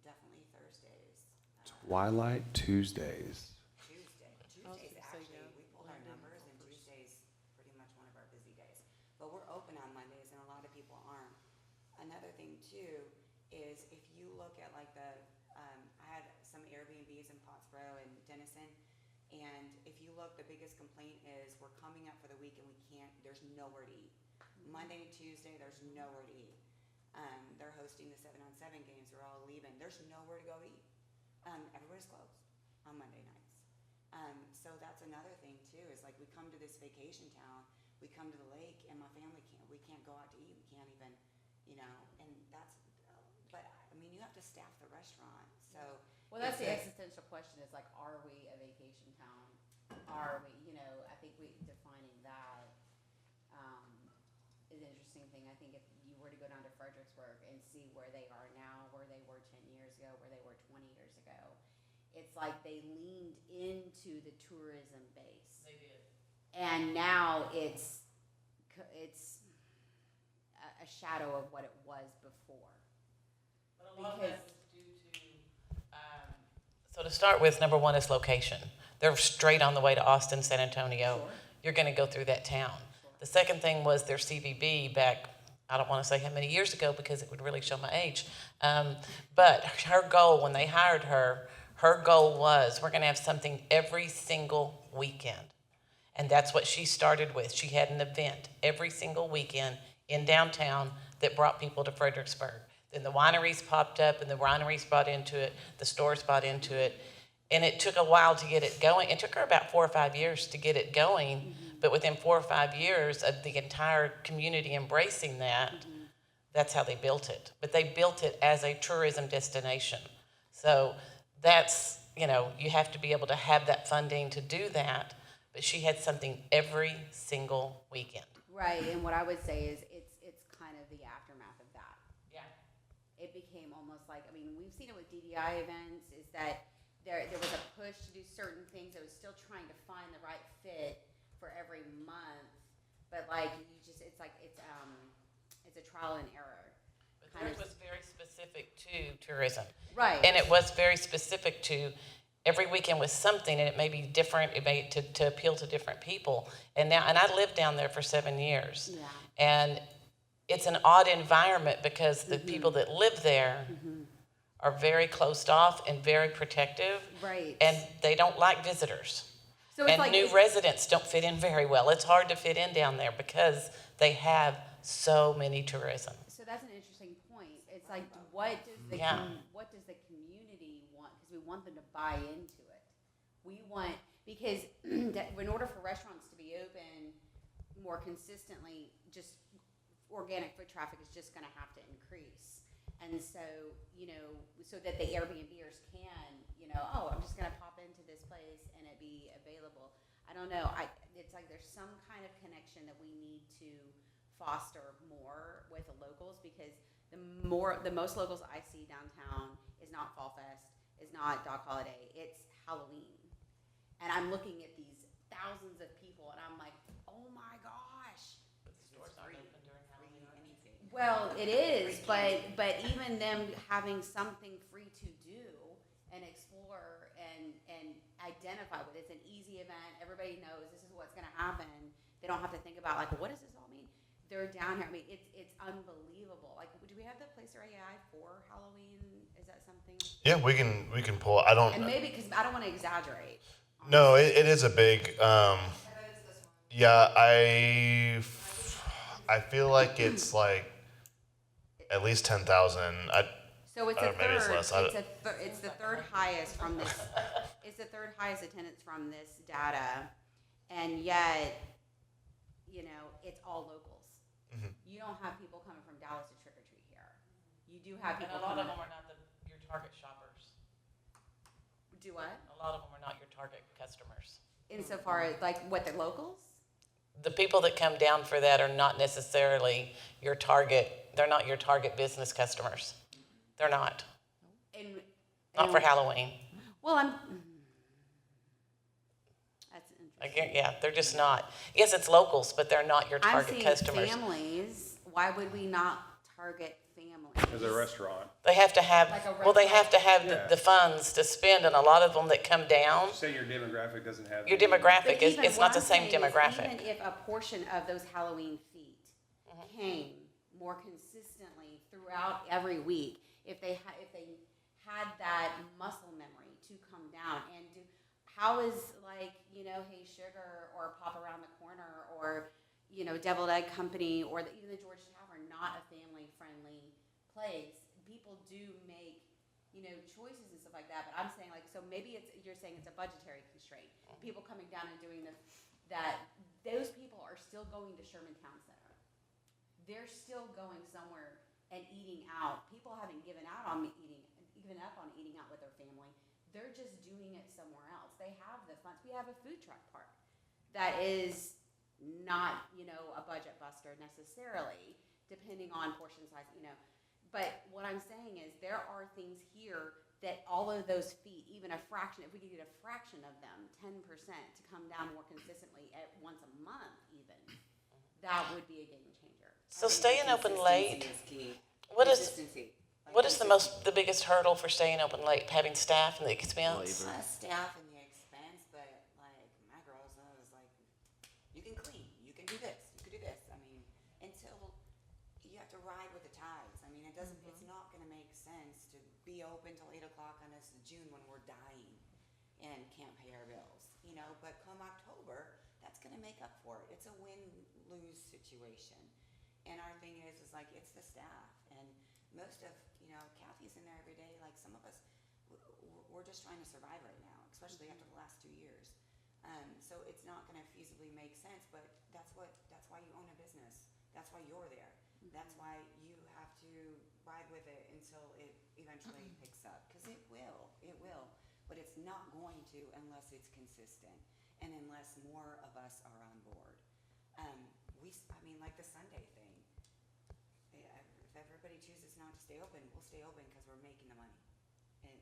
Definitely Thursdays. Twilight Tuesdays. Tuesdays actually, we pulled our numbers, and Tuesday's pretty much one of our busy days. But we're open on Mondays, and a lot of people aren't. Another thing too is if you look at like I had some Airbnbs in Pottsboro and Denison, and if you look, the biggest complaint is we're coming up for the week and there's nowhere to eat. Monday and Tuesday, there's nowhere to eat. They're hosting the 7-on-7 games, we're all leaving, there's nowhere to go eat. Everybody's closed on Monday nights. So that's another thing too, is like we come to this vacation town, we come to the lake, and my family we can't go out to eat, we can't even, and that's, but I mean, you have to staff the restaurant, so. Well, that's the existential question, is like, are we a vacation town? Are we, I think defining that, is an interesting thing. I think if you were to go down to Fredericksburg and see where they are now, where they were 10 years ago, where they were 20 years ago, it's like they leaned into the tourism base. They did. And now it's a shadow of what it was before. But a lot of that is due to, so to start with, number one is location. They're straight on the way to Austin, San Antonio. Sure. You're going to go through that town. Sure. The second thing was their CVB back, I don't want to say how many years ago because it would really show my age. But her goal when they hired her goal was we're going to have something every single weekend. And that's what she started with. She had an event every single weekend in downtown that brought people to Fredericksburg. Then the wineries popped up, and the wineries bought into it, the stores bought into it, and it took a while to get it going. It took her about 4 or 5 years to get it going, but within 4 or 5 years of the entire community embracing that, that's how they built it. But they built it as a tourism destination. So that's, you have to be able to have that funding to do that, but she had something every single weekend. Right, and what I would say is it's kind of the aftermath of that. Yeah. It became almost like, we've seen it with DDI events, is that there was a push to do certain things. It was still trying to find the right fit for every month, but like it's a trial and error. But theirs was very specific to tourism. Right. And it was very specific to every weekend was something, and it may be different, it may to appeal to different people. And I lived down there for 7 years. Yeah. And it's an odd environment because the people that live there are very closed off and very protective. Right. And they don't like visitors. So it's And like new residents don't fit in very well. It's hard to fit in down there because they have so many tourism. So that's an interesting point. It's like, what does the Yeah. what does the community want? Because we want them to buy into it. We want, because in order for restaurants to be open more consistently, just organic foot traffic is just going to have to increase. And so, so that the Airbnbers can, oh, I'm just going to pop into this place and it be available. I don't know. It's like there's some kind of connection that we need to foster more with the locals, because the most locals I see downtown is not Fall Fest, is not Dog Holiday, it's Halloween. And I'm looking at these thousands of people and I'm like, oh my gosh. But the stores aren't open during Halloween or anything. Well, it is, but even them having something free to do and explore and identify with, it's an easy event. Everybody knows this is what's going to happen. They don't have to think about like, what does this all mean? They're down here. It's unbelievable. Like, do we have the Placer AI for Halloween? Is that something? Yeah, we can pull. I don't. And maybe because I don't want to exaggerate. No, it is a big. Yeah, I feel like it's like at least 10,000. So it's I a don't know, maybe it's third. less. It's the third highest from this. It's the third highest attendance from this data, and yet, it's all locals. Mhm. You don't have people coming from Dallas to trick or treat here. You do have And people. a lot of coming- them are not your target shoppers. Do what? A lot of them are not your target customers. Insofar as like what the locals? The people that come down for that are not necessarily your target. They're not your target business customers. They're not. Not for Halloween. Well, that's interesting. Yeah, they're just not. Yes, it's locals, but they're not your I'm target seeing customers. families why would we not target families? As a restaurant, They have to have, Like a well, they have to have Yeah. the funds to spend, and a lot of them that come down, say your demographic doesn't have. your the- demographic But is, even it's what not the I'm same saying is demographic. Even if a portion of those Halloween feet came more consistently throughout every week, if they had that muscle memory to come down and do, how is like, Hey Sugar or Pop Around the Corner or, Deviled Egg Company or even the George Tavern not a family friendly place? People do make, choices and stuff like that, but I'm saying like, so maybe you're saying it's a budgetary constraint. People coming down and doing that, those people are still going to Sherman Town Center. They're still going somewhere and eating out. People haven't given up on eating out with their family. They're just doing it somewhere else. They have the funds. We have a food truck park that is not, a budget buster necessarily, depending on portion size, But what I'm saying is there are things here that all of those feet, even a fraction, if we could get a fraction of them, 10% to come down more consistently at once a month even, that would be a game changer. So staying open late, Consistency is key. what is, Consistency. Like what is the biggest hurdle for staying open late? Having staff and the expense? Labor. Staff and the expense, but like my girls know is like, you can clean, you can do this, you can do this. I mean, until you have to ride with the tides. I mean, it doesn't. It's not going to make sense to be open till 8 o'clock on this June when we're dying and can't pay our bills. But come October, that's going to make up for it. It's a win-lose situation. And our thing is like it's the staff and most of Kathy's in there every day. Like some of us, we're just trying to survive right now, especially after the last 2 years. So it's not going to feasibly make sense, but that's why you own a business. That's why you're there. That's why you have to ride with it until it eventually picks up, because it will, but it's not going to unless it's consistent and unless more of us are on board. Like the Sunday thing. If everybody chooses not to stay open, we'll stay open because we're making the money. And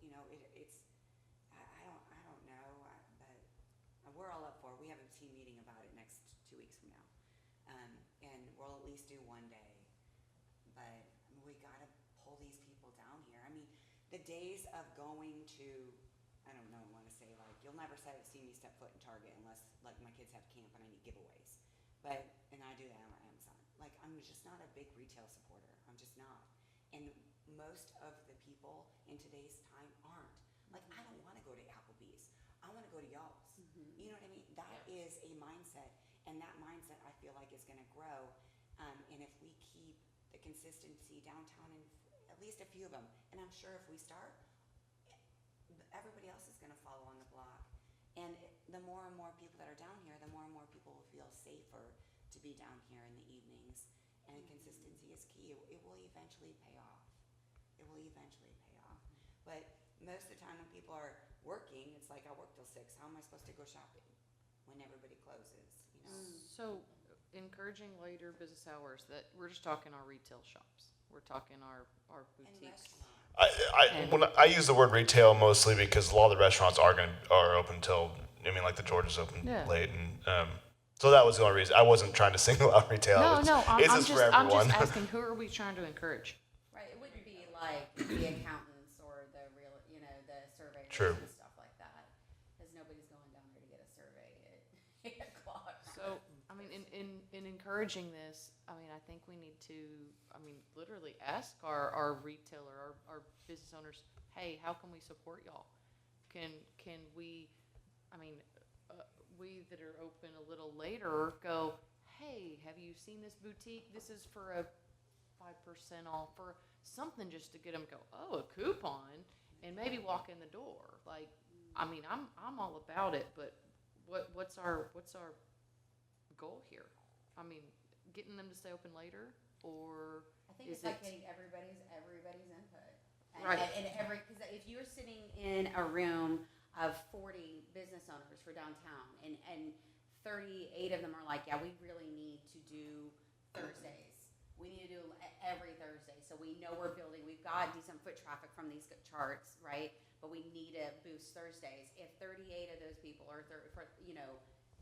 I don't know, but we're all up for it. We have a team meeting about it next 2 weeks from now, and we'll at least do one day. But we gotta pull these people down here. I mean, the days of going to, I don't know, I want to say like you'll never see me step foot in Target unless like my kids have camp and I need giveaways. And I do that on Amazon. Like, I'm just not a big retail supporter. I'm just not. And most of the people in today's time aren't. Like, I don't want to go to Applebee's. I want to go to y'all's. You know what I mean? That is a mindset. And that mindset, I feel like, is going to grow. And if we keep the consistency downtown in at least a few of them, and I'm sure if we start, everybody else is going to follow on the block. And the more and more people that are down here, the more and more people will feel safer to be down here in the evenings. And consistency is key. It will eventually pay off. But most of the time when people are working, it's like I work till 6. How am I supposed to go shopping when everybody closes? So encouraging later business hours, that we're just talking our retail shops. We're talking our And boutiques. restaurants. When I use the word retail mostly because a lot of the restaurants are open till like the George is open Yeah. late, and so that was the only reason. I wasn't trying to single out retail. No, It's I'm just just for everyone. asking, who are we trying to encourage? Right, it wouldn't be like the accountants or the the surveyors True. and stuff like that, because nobody's going down there to get a survey at 8 o'clock. So, I mean, in encouraging this, I mean, I think we need to, literally ask our retailer, our business owners, hey, how can we support y'all? Can we, we that are open a little later go, hey, have you seen this boutique? This is for a 5% off or something, just to get them go, oh, a coupon, and maybe walk in the door. Like, I'm all about it, but what's our goal here? Getting them to stay open later, or I think is it's like it- getting everybody's input. Right. Because if you're sitting in a room of 40 business owners for downtown, and 38 of them are like, yeah, we really need to do Thursdays. We need to do every Thursday, so we know we're building. We've got decent foot traffic from these charts, right? But we need to boost Thursdays. If 38 of those people are,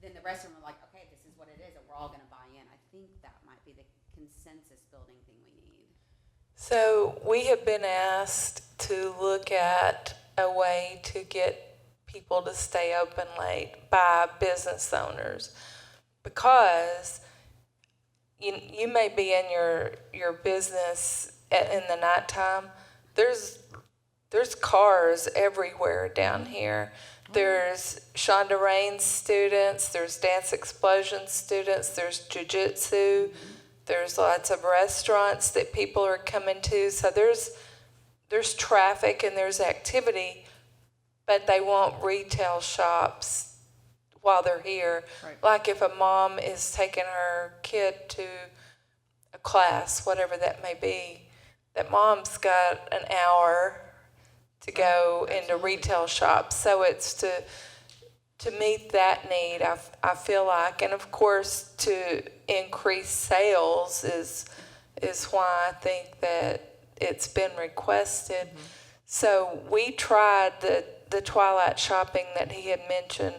then the rest of them are like, okay, this is what it is, and we're all gonna buy in. I think that might be the consensus building thing we need. So we have been asked to look at a way to get people to stay open late by business owners, because you may be in your business in the nighttime. There's cars everywhere down here. There's Shonda Rhimes students, there's Dance Explosion students, there's jiu-jitsu, there's lots of restaurants that people are coming to. So there's traffic and there's activity, but they want retail shops while they're here. Right. Like if a mom is taking her kid to a class, whatever that may be, that mom's got an hour to go into retail shops. So it's to meet that need, I feel like. And of course, to increase sales is why I think that it's been requested. So we tried the twilight shopping that he had mentioned.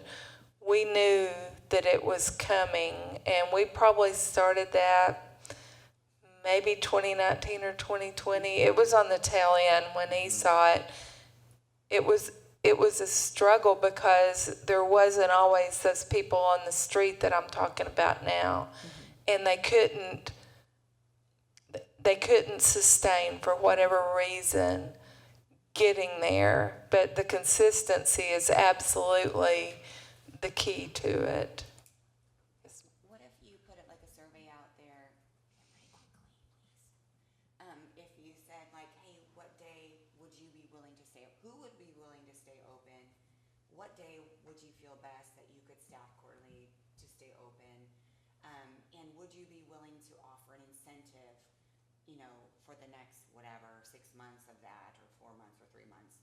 We knew that it was coming, and we probably started that maybe 2019 or 2020. It was on the tail end when he saw it. It was a struggle because there wasn't always those people on the street that I'm talking about now, and they couldn't sustain, for whatever reason, getting there. But the consistency is absolutely the key to it. What if you put it like a survey out there, if you said like, hey, what day would you be willing to stay, who would be willing to stay open? What day would you feel best that you could staff quarterly to stay open? And would you be willing to offer an incentive, for the next, whatever, 6 months of that, or 4 months, or 3 months,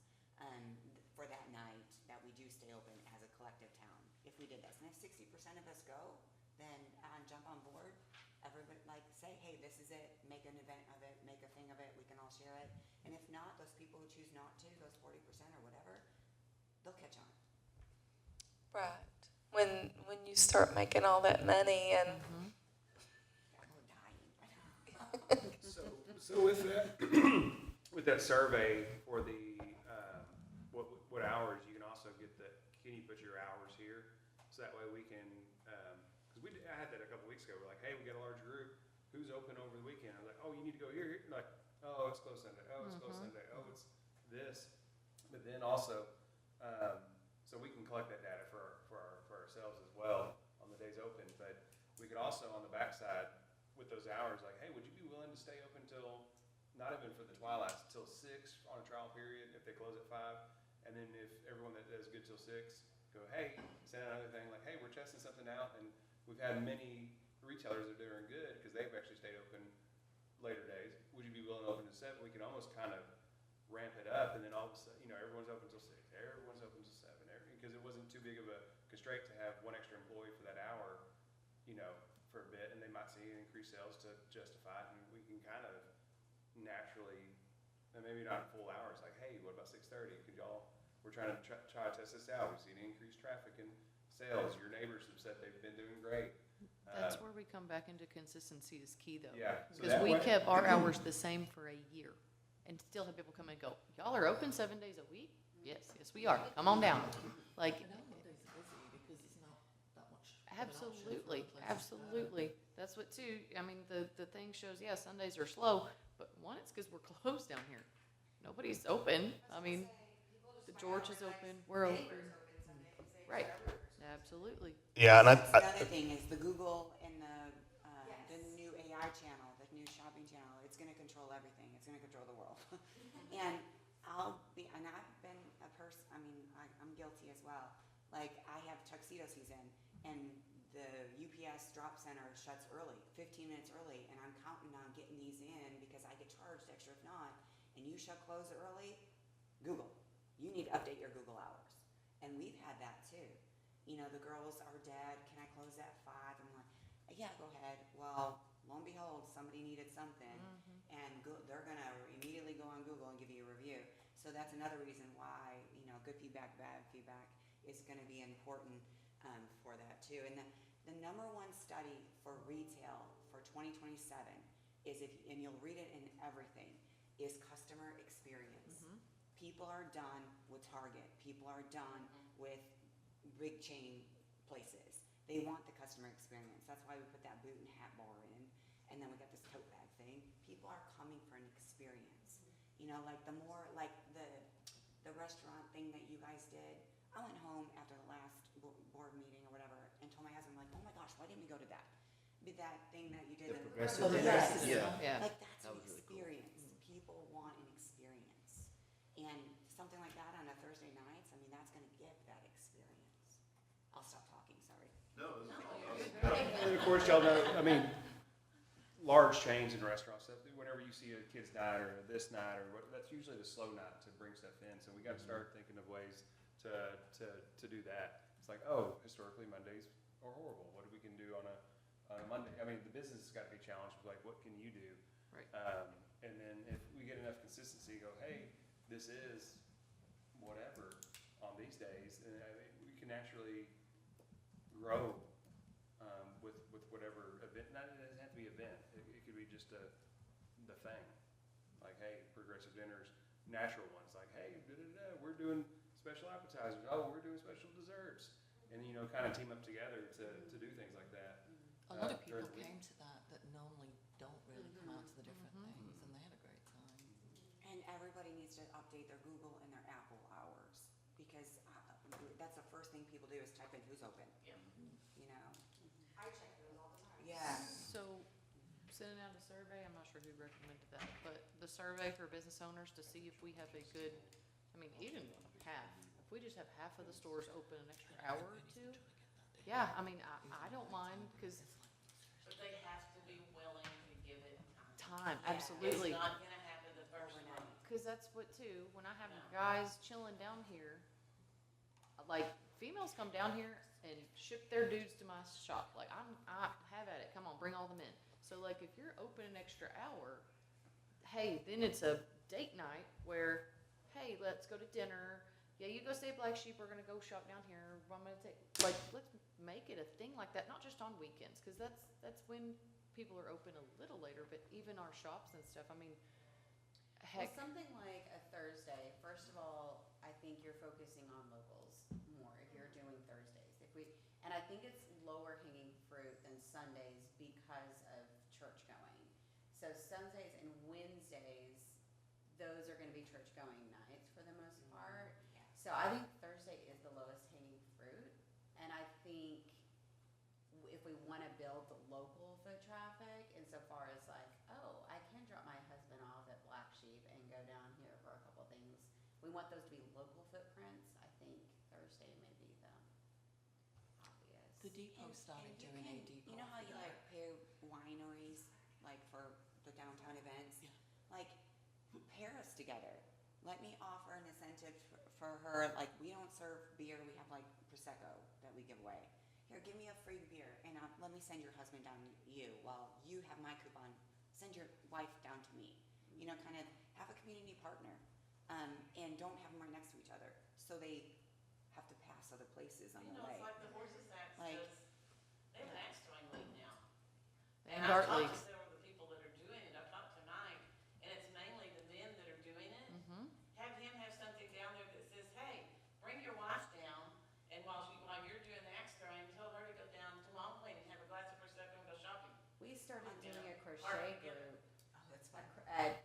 for that night that we do stay open as a collective town, if we did this? And if 60% of us go, then jump on board. Everybody, like, say, hey, this is it, make an event of it, make a thing of it, we can all share it. And if not, those people who choose not to, those 40% or whatever, they'll catch on. Right. When you start making all that money and We're dying. So with that, with that survey for the, what hours, you can also get can you put your hours here? So that way we can, because I had that a couple weeks ago. We're like, hey, we got a large group. Who's open over the weekend? I was like, oh, you need to go here. Like, oh, it's closed Sunday. Oh, it's closed Sunday. Oh, it's this. But then also, so we can collect that data for ourselves as well on the days open. But we could also, on the backside, with those hours, like, hey, would you be willing to stay open till, not even for the twilights, till 6 on a trial period if they close at 5? And then if everyone that does good till 6, go, hey, send out another thing like, hey, we're testing something out, and we've had many retailers that are doing good because they've actually stayed open later days. Would you be willing to open to 7? We can almost kind of ramp it up, and then all of a sudden, everyone's open till 6, everyone's open till 7, because it wasn't too big of a constraint to have one extra employee for that hour, for a bit, and they might see increased sales to justify it, and we can kind of naturally, and maybe not full hours, like, hey, what about 6:30? We're trying to try to test this out. We've seen increased traffic and sales. Your neighbors have said they've been doing great. That's where we come back into consistency is key, though. Yeah. So Because that we way- kept our hours the same for a year, and still have people come and go, y'all are open 7 days a week? Yes, we are. Come on down. Like, But now Mondays are busy because it's not that much. of an option for absolutely, places to absolutely. That's what too, I mean, the thing shows, yeah, Sundays are slow, but one, it's because we're closed down here. Nobody's open. I mean, the George is open, we're open. Right, absolutely. Yeah, and That's the other thing is the Google and the new AI channel, the new shopping channel. It's going to control everything. It's going to control the world. And I've been a person. I mean, I'm guilty as well. Like, I have tuxedo season, and the UPS drop center shuts early, 15 minutes early, and I'm counting on getting these in because I get charged extra if not. And you shut close early, Google. You need to update your Google hours. And we've had that too. The girls are dead. Can I close at 5? I'm like, yeah, go ahead. Well, lo and behold, somebody needed something, and they're gonna immediately go on Google and give you a review. So that's another reason why good feedback, bad feedback is gonna be important for that too. And the number one study for retail for 2027 is and you'll read it in everything, is customer experience. People are done with Target. People are done with big chain places. They want the customer experience. That's why we put that boot and hat bar in. And then we got this tote bag thing. People are coming for an experience. You know, like the restaurant thing that you guys did. I went home after the last board meeting or whatever and told my husband, like, oh my gosh, why didn't we go to that? Be that thing that you did. The progressive Yes. dinner? Yeah. Like that's That an was really cool. experience. People want an experience. And something like that on a Thursday nights, I mean, that's gonna give that experience. I'll stop talking, sorry. And of course, y'all know, I mean, large chains and restaurants, whenever you see a kid's night or this night or what, that's usually the slow night to bring stuff in. So we got to start thinking of ways to do that. It's like, oh, historically Mondays are horrible. What we can do on a Monday? I mean, the business has got to be challenged with like, what can you do? Right. And then if we get enough consistency, go, hey, this is whatever on these days, and I mean, we can naturally grow with whatever event. Not it doesn't have to be event. It could be just the thing. Like, hey, progressive dinners, natural ones. Like, hey, we're doing special appetizers. Oh, we're doing special desserts, and you know, kind of team up together to do things like that. A lot of during people the week. came to that normally don't really come out to the different things, and they had a great time. And everybody needs to update their Google and their Apple hours, because that's the first thing people do is type in who's open. Yeah. You know? I check those all the time. Yeah. So, sending out a survey, I'm not sure who recommended that, but the survey for business owners to see if we have a good, I mean, even half, if we just have half of the stores open an extra hour or two, yeah, I mean, I don't mind, cause But they have to be willing to give it time, time. absolutely. It's not gonna happen the first Overnight. month. Cause that's what too, when I have No. guys chilling down here, like females come down here and ship their dudes to my shop. Like I have at it. Come on, bring all them in. So like if you're open an extra hour, hey, then it's a date night where, hey, let's go to dinner. Yeah, you go stay at Black Sheep. We're gonna go shop down here. I'm gonna take let's make it a thing like that. Not just on weekends, cause that's when people are open a little later. But even our shops and stuff. I mean, heck. Well, something like a Thursday, first of all, I think you're focusing on locals more if you're doing Thursdays. And I think it's lower hanging fruit than Sundays because of church going. So Sundays and Wednesdays, those are gonna be church going nights for the most part. So I think Thursday is the lowest hanging fruit. And I think if we wanna build the local foot traffic insofar as like, oh, I can drop my husband off at Black Sheep and go down here for a couple things. We want those to be local footprints. I think Thursday may be the obvious. The depot started And you doing a can- depot. You know how you for like pair wineries, like for the downtown events? Yeah. Like, pair us together. Let me offer an incentive for her, like, we don't serve beer, we have like Prosecco that we give away. Here, give me a free beer, and let me send your husband down to you, while you have my coupon, send your wife down to me. You know, kind of have a community partner, and don't have them right next to each other, so they have to pass other places on You the know, way. it's like the horses axe Like- does, they have an axe throwing league now. And I've dart talked leagues. to several of the people that are doing it, I've talked to Mike, and it's mainly the men that are doing it. Mm-hmm. Have him have something down there that says, hey, bring your wife down, and while you're doing the axe throwing, tell her to go down to Long Point and have a glass of Prosecco and go shopping. We started You doing know, a hard crochet to get it. group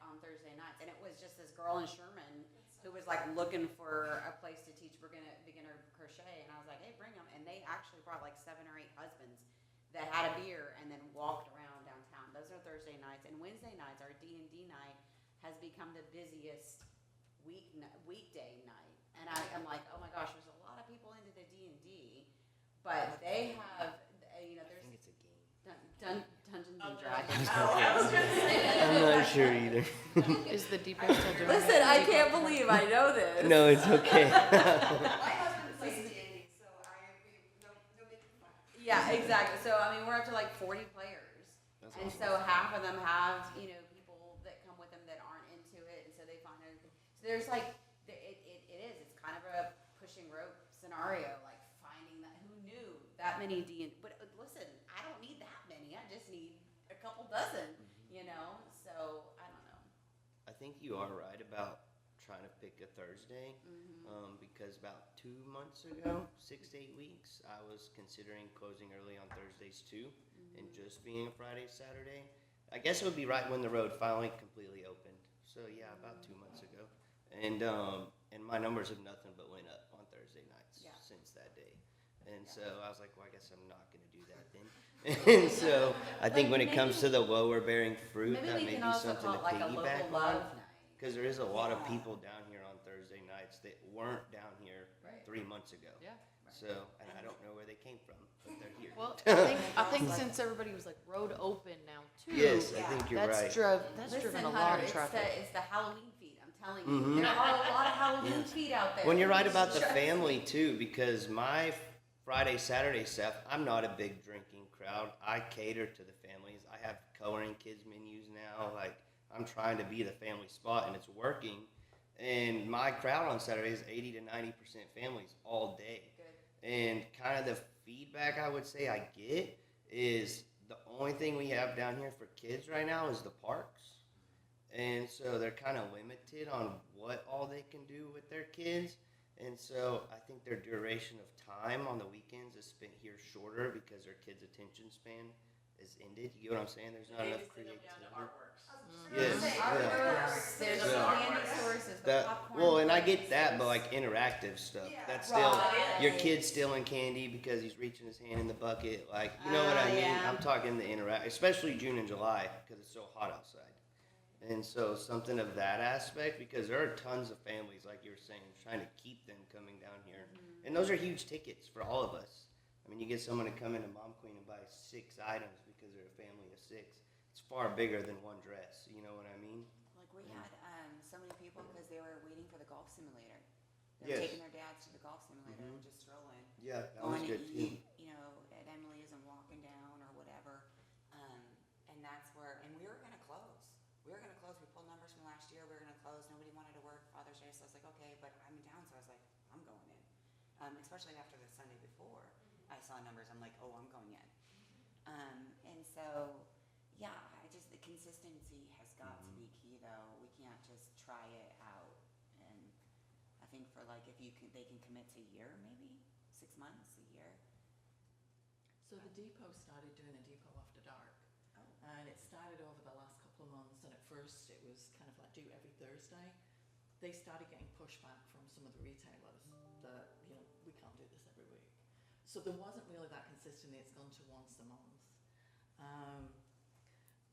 on Thursday nights, and it was just this girl in Sherman who was like looking for a place to teach beginner crochet, and I was like, hey, bring them, and they actually brought like 7 or 8 husbands that had a beer and then walked around downtown. Those are Thursday nights, and Wednesday nights, our D&D night has become the busiest weekday night, and I'm like, oh my gosh, there's a lot of people into the D&D, but they have, you know, I there's think it's a game. Dungeons and Dragons. I was gonna say that. I'm not sure either. Is the depot still doing it? Listen, I can't believe I know this. No, it's okay. My husband plays D&D, so no making fun. Yeah, exactly. So I mean, we're up to like 40 players, That's and awesome. so half of them have people that come with them that aren't into it, and so they find it. So there's like it is. It's kind of a pushing rope scenario, like finding that who knew that many but listen, I don't need that many, I just need a couple dozen, you know, so, I don't know. I think you are right about trying to pick a Thursday, because about 2 months ago, 6 to 8 weeks, I was considering closing early on Thursdays too, and just being a Friday, Saturday. I guess it would be right when the road finally completely opened. So yeah, about 2 months ago, and my numbers have nothing but went up on Thursday nights Yeah. since that day. And so I was like, well, I guess I'm not going to do that then. And so I think when it comes to the lower bearing fruit, Maybe that we may can be also something call to it like a piggyback local on. love night. Because there is a lot of Yeah. people down here on Thursday nights that weren't down here Right. 3 months ago. Yeah. So, and I don't know where they came from, but they're here. Well, I think since everybody was like road open now too. Yes, I Yeah. think you're right. That's driven a Listen, lot Hunter, of traffic. it's the Halloween feed, I'm telling you, there are a lot of Halloween Yes. feed out there. When you're right about the Trust me. family too, because my Friday, Saturday stuff, I'm not a big drinking crowd. I cater to the families. I have coloring kids menus now. Like, I'm trying to be the family spot, and it's working. And my crowd on Saturday is 80 to 90% families all day. Good. And kind of the feedback I would say I get is the only thing we have down here for kids right now is the parks. And so they're kind of limited on what all they can do with their kids. And so I think their duration of time on the weekends is spent here shorter because their kids' attention span is ended. You get what I'm saying? There's not enough creativity. Yes, yeah. There's So- candy stores, there's the That, popcorn. well, and I get place, that, but there's- like interactive stuff. That's still Right. your kid's stealing candy because he's reaching his hand in the bucket. Like, you know what I mean? Yeah. I'm talking the interact, especially June and July because it's so hot outside. And so something of that aspect, because there are tons of families, like you were saying, trying to keep them coming down here. And those are huge tickets for all of us. I mean, you get someone to come into Mom Queen and buy 6 items because they're a family of 6. It's far bigger than one dress. You know what I mean? Like we had so many people because they were waiting for the golf simulator. They were Yes. taking their dads to the golf simulator and just strolling, Yeah, that was going to good too. eat, you know, at Emily's and walking down or whatever. And that's where, and we were gonna close. We were gonna close. We pulled numbers from last year. We were gonna close. Nobody wanted to work Father's Day, so I was like, okay, but I'm in town, so I was like, I'm going in. Especially after the Sunday before, I saw numbers. I'm like, oh, I'm going in. And so, yeah, the consistency has got to be key though. We can't just try it out. And I think for like, if they can commit to a year, maybe 6 months, a year. So the depot started doing a depot after dark. Oh. And it started over the last couple of months, and at first it was kind of like do every Thursday. They started getting pushback from some of the retailers that, you know, we can't do this every week. So there wasn't really that consistency. It's gone to once a month.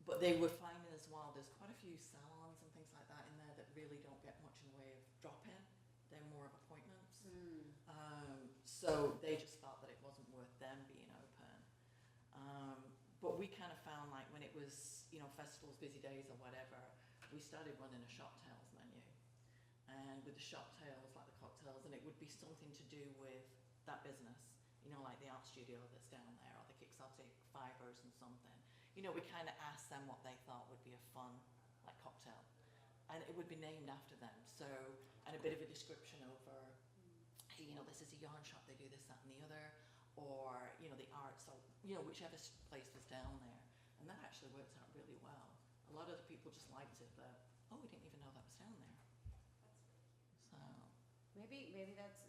But they were finding as well, there's quite a few salons and things like that in there that really don't get much in the way of drop-in. They're more of appointments. So they just felt that it wasn't worth them being open. But we kind of found like when it was, you know, festivals, busy days or whatever, we started running a shoptails menu. And with the shoptails, like the cocktails, and it would be something to do with that business, you know, like the art studio that's down there or the Quixotic Fibers and something. You know, we kind of asked them what they thought would be a fun, like, cocktail. And it would be named after them. So, and a bit of a description over, hey, you know, this is a yarn shop, they do this, that, and the other. Or, you know, the art, so, you know, whichever place was down there. And that actually worked out really well. A lot of the people just liked it, that, oh, we didn't even know that was down there. So, Maybe that's,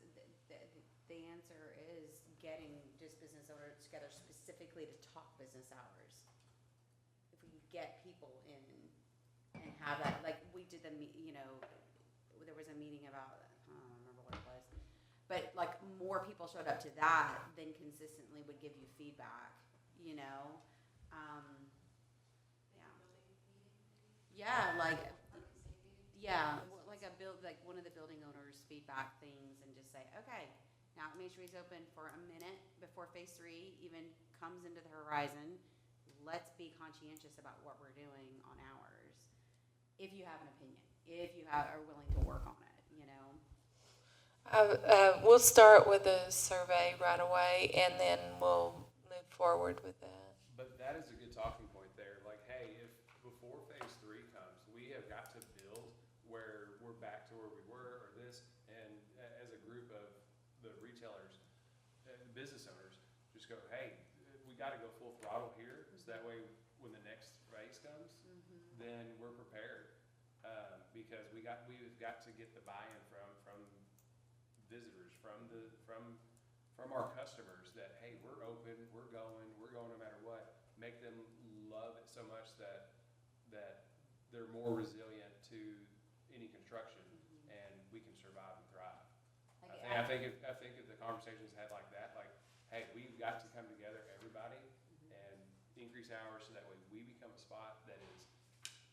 the answer is getting just business owners together specifically to talk business hours. If we can get people in and have that, like we did you know, there was a meeting about, I don't remember what it was, but like more people showed up to that than consistently would give you feedback, you know? Yeah, like, like one of the building owners feedback things and just say, okay, now Main Street's open for a minute before phase 3 even comes into the horizon. Let's be conscientious about what we're doing on hours. If you have an opinion, if you are willing to work on it, you know? We'll start with a survey right away, and then we'll move forward with that. But that is a good talking point there. Like, hey, if before phase 3 comes, we have got to build where we're back to where we were or this, and as a group of the retailers, business owners, just just go, hey, we gotta go full throttle here, so that way, when the next phase comes, then we're prepared. Because we've got to get the buy-in from visitors, from our customers that, hey, we're open, we're going no matter what. Make them love it so much that they're more resilient to any construction, and we can survive and thrive. I think if the conversations had like that, like, hey, we've got to come together, everybody, and increase hours so that way we become a spot that is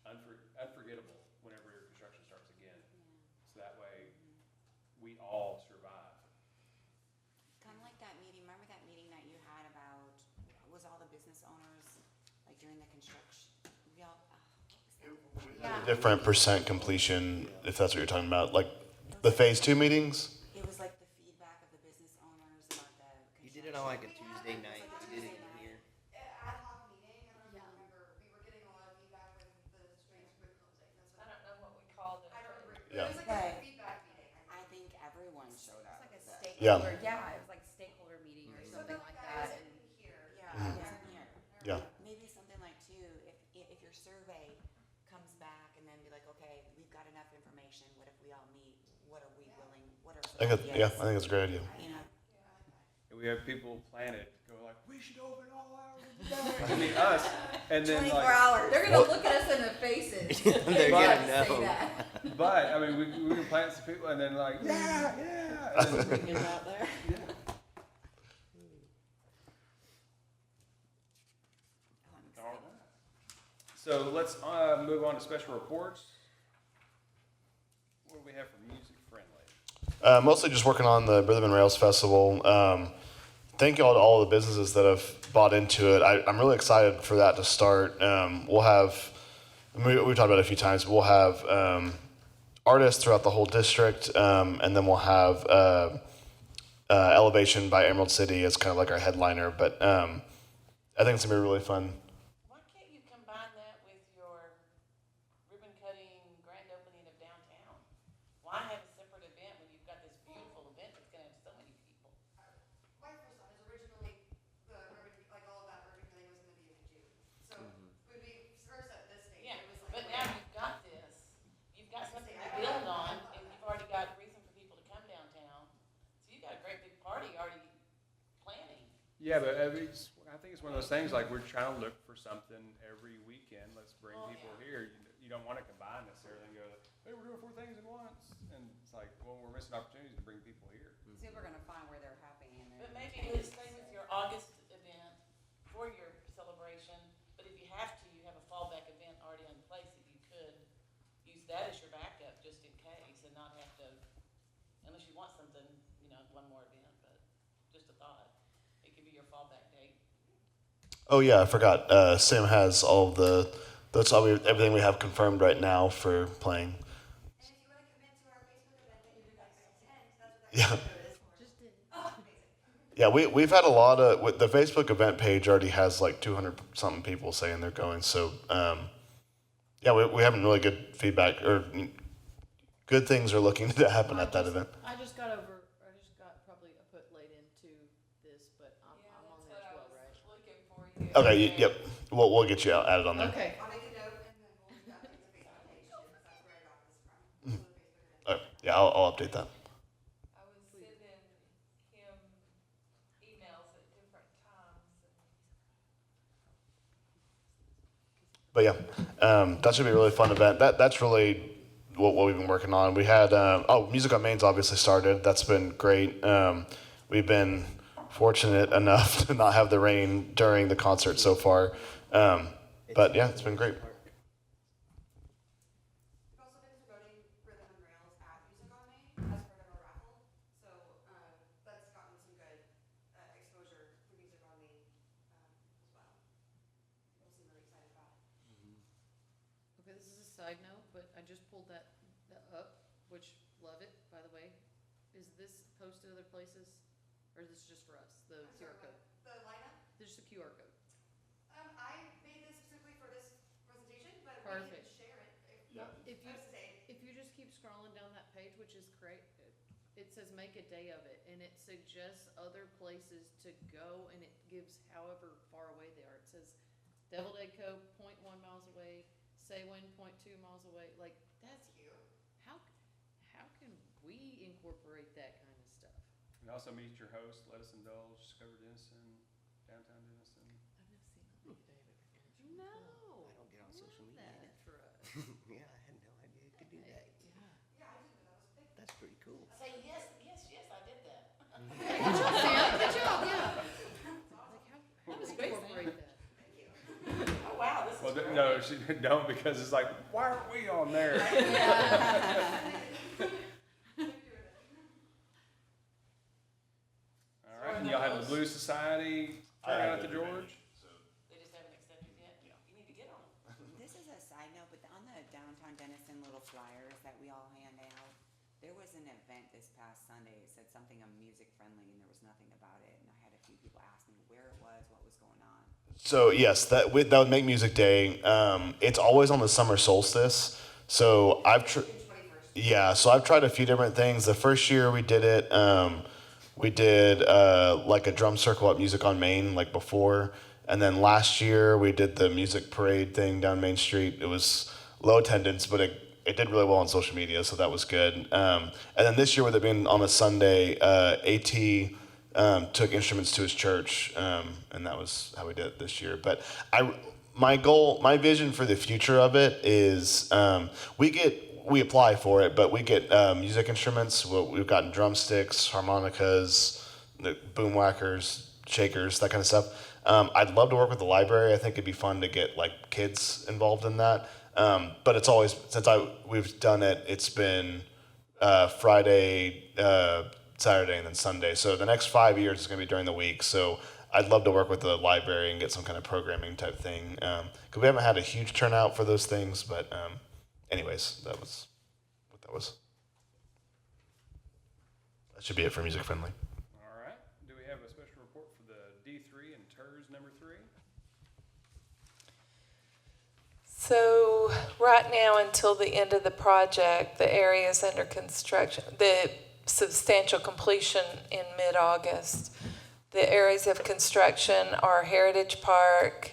unforgettable whenever your construction starts again. So that way we all survive. Kind of like that meeting, remember that meeting that you had about, was all the business owners, like during the construction? We all, Different percent completion, if that's what you're talking about, like the phase 2 meetings. it was like the feedback of the business owners about the construction. You did it on like a Tuesday night. You did it here. Ad hoc meeting, I don't remember, we were getting a lot of feedback with the streets quit closing, that's what. I don't know what we called it. I don't remember, it Yeah. was like a feedback meeting, I think everyone showed up. It's like a but- stakeholder, yeah, it was like stakeholder meeting or something like that. Guys And in here. Yeah, I wasn't here. Yeah. Maybe something like too, if your survey comes back and then be like, okay, we've got enough information, what if we all meet, what are we willing, what are some I think ideas? I think it's a great idea. You know, And we have people plan it, go like, we should open all hours of the day. I mean, us, and then 24 like, hours. They're gonna look at us in the faces. They're But- gonna Say know. that. but, I mean, we can plant some people, and then like, yeah. And then, Bring it out there. all right. So let's move on to special reports. What do we have for music friendly? Mostly just working on the Rhythm and Rails Festival. Thank you all to all the businesses that have bought into it. I'm really excited for that to start. We'll have, we've talked about it a few times, we'll have artists throughout the whole district, and then we'll have Elevation by Emerald City as kind of like our headliner. But I think it's going to be really fun. Why can't you combine that with your ribbon cutting grand opening of downtown? Why have a separate event when you've got this beautiful event that's gonna have so many people? My first thought is originally, the urban, like all of that urban cutting was gonna be in June. So when we first at this stage, Yeah, it was but like. now you've got this, you've got something to build on, and you've already got reason for people to come downtown. So you've got a great big party already planning. Yeah, but I mean, I think it's one of those things, like, we're trying to look for something every weekend, let's bring Oh, people yeah. here. You don't wanna combine necessarily and go, hey, we're doing 4 things at once, and it's like, well, we're missing opportunities to bring people here. See if we're gonna find where they're happy and then. But maybe let's stay with your August event for your celebration, but if you have to, you have a fallback event already in place that you could use that as your backup just in case and not have to, unless you want something, one more event, but just a thought. It could be your fallback date. Oh yeah, I forgot. Sam has all that's everything we have confirmed right now for playing. And if you wanna commit to our Facebook event that you do guys attend, that's what that Yeah. code is for. Just did. Oh, amazing. Yeah, we've had a lot of the Facebook event page already has like 200 something people saying they're going. So yeah, we having really good feedback or good things are looking to happen at that event. I just got probably a foot late into this, but I'm on there as well, right? Looking for you. Okay, yep. We'll get you added on there. Okay. I'll make a note and then we'll do that to the Facebook page too, because that's where I got this from. So the Facebook event. All right, yeah, I'll update that. I was sending him emails at different times. But yeah, that should be a really fun event. That's really what we've been working on. We had Music on Main's obviously started. That's been great. We've been fortunate enough to not have the rain during the concert so far. But yeah, it's been great. We've also been promoting Rhythm and Rails at Music on Main as part of our raffle. So that's gotten some good exposure for Music on Main as well. People seem really excited about it. Okay, this is a side note, but I just pulled that up, which, love it, by the way. Is this posted other places, or is this just for us, the I'm QR sorry, code? The lineup, There's just a QR code. I made this specifically for this presentation, but we Perfect. can share it. If I you, was to say, if you just keep scrolling down that page, which is great, it says says make a day of it, and it suggests other places to go, and it gives however far away they are. It says Devil Egg Cove, 0.1 miles away, Saywin, 0.2 miles away. Like, that's, how can we incorporate that kind of stuff? And also meet your host, let us indulge, discover Denison, downtown Denison. I've never seen that Make a Day of It. No. I don't get on social media. That for us. Yeah, I had no idea you could do that. Yeah. That's pretty cool. Say yes, yes, yes, I did that. Good job, Sam. Good job, yeah. Like, how do we incorporate that? Oh, wow, this is Well, great. no, she don't, because it's like, why aren't we on there? All right, and y'all have the Blue Society turnout at the George? They just haven't accepted yet? You need to get on them. This is a side note, but on the downtown Denison little flyers that we all hand out, there was an event this past Sunday. It said something music friendly, and there was nothing about it. And I had a few people ask me where it was, what was going on. So yes, that would make Music Day. It's always on the summer solstice. So I've tried a few different things. The first year we did it, we did like a drum circle at Music on Main, like before, and then last year we did the music parade thing down Main Street. It was low attendance, but it did really well on social media, so that was good. And then this year, with it being on a Sunday, AT took instruments to his church, and that was how we did it this year. But my vision for the future of it is we apply for it, but we get music instruments. We've gotten drumsticks, harmonicas, the boom whackers, shakers, that kind of stuff. I'd love to work with the library. I think it'd be fun to get like kids involved in that. But it's always, we've done it, it's been Friday, Saturday, and then Sunday. So the next 5 years is going to be during the week. So I'd love to work with the library and get some kind of programming type thing. Because we haven't had a huge turnout for those things. But anyways, that was what that was. That should be it for Music Friendly. All right, do we have a special report for the D3 and TERS number 3? So right now, until the end of the project, the area is under construction, the substantial completion in mid-August. The areas of construction are Heritage Park,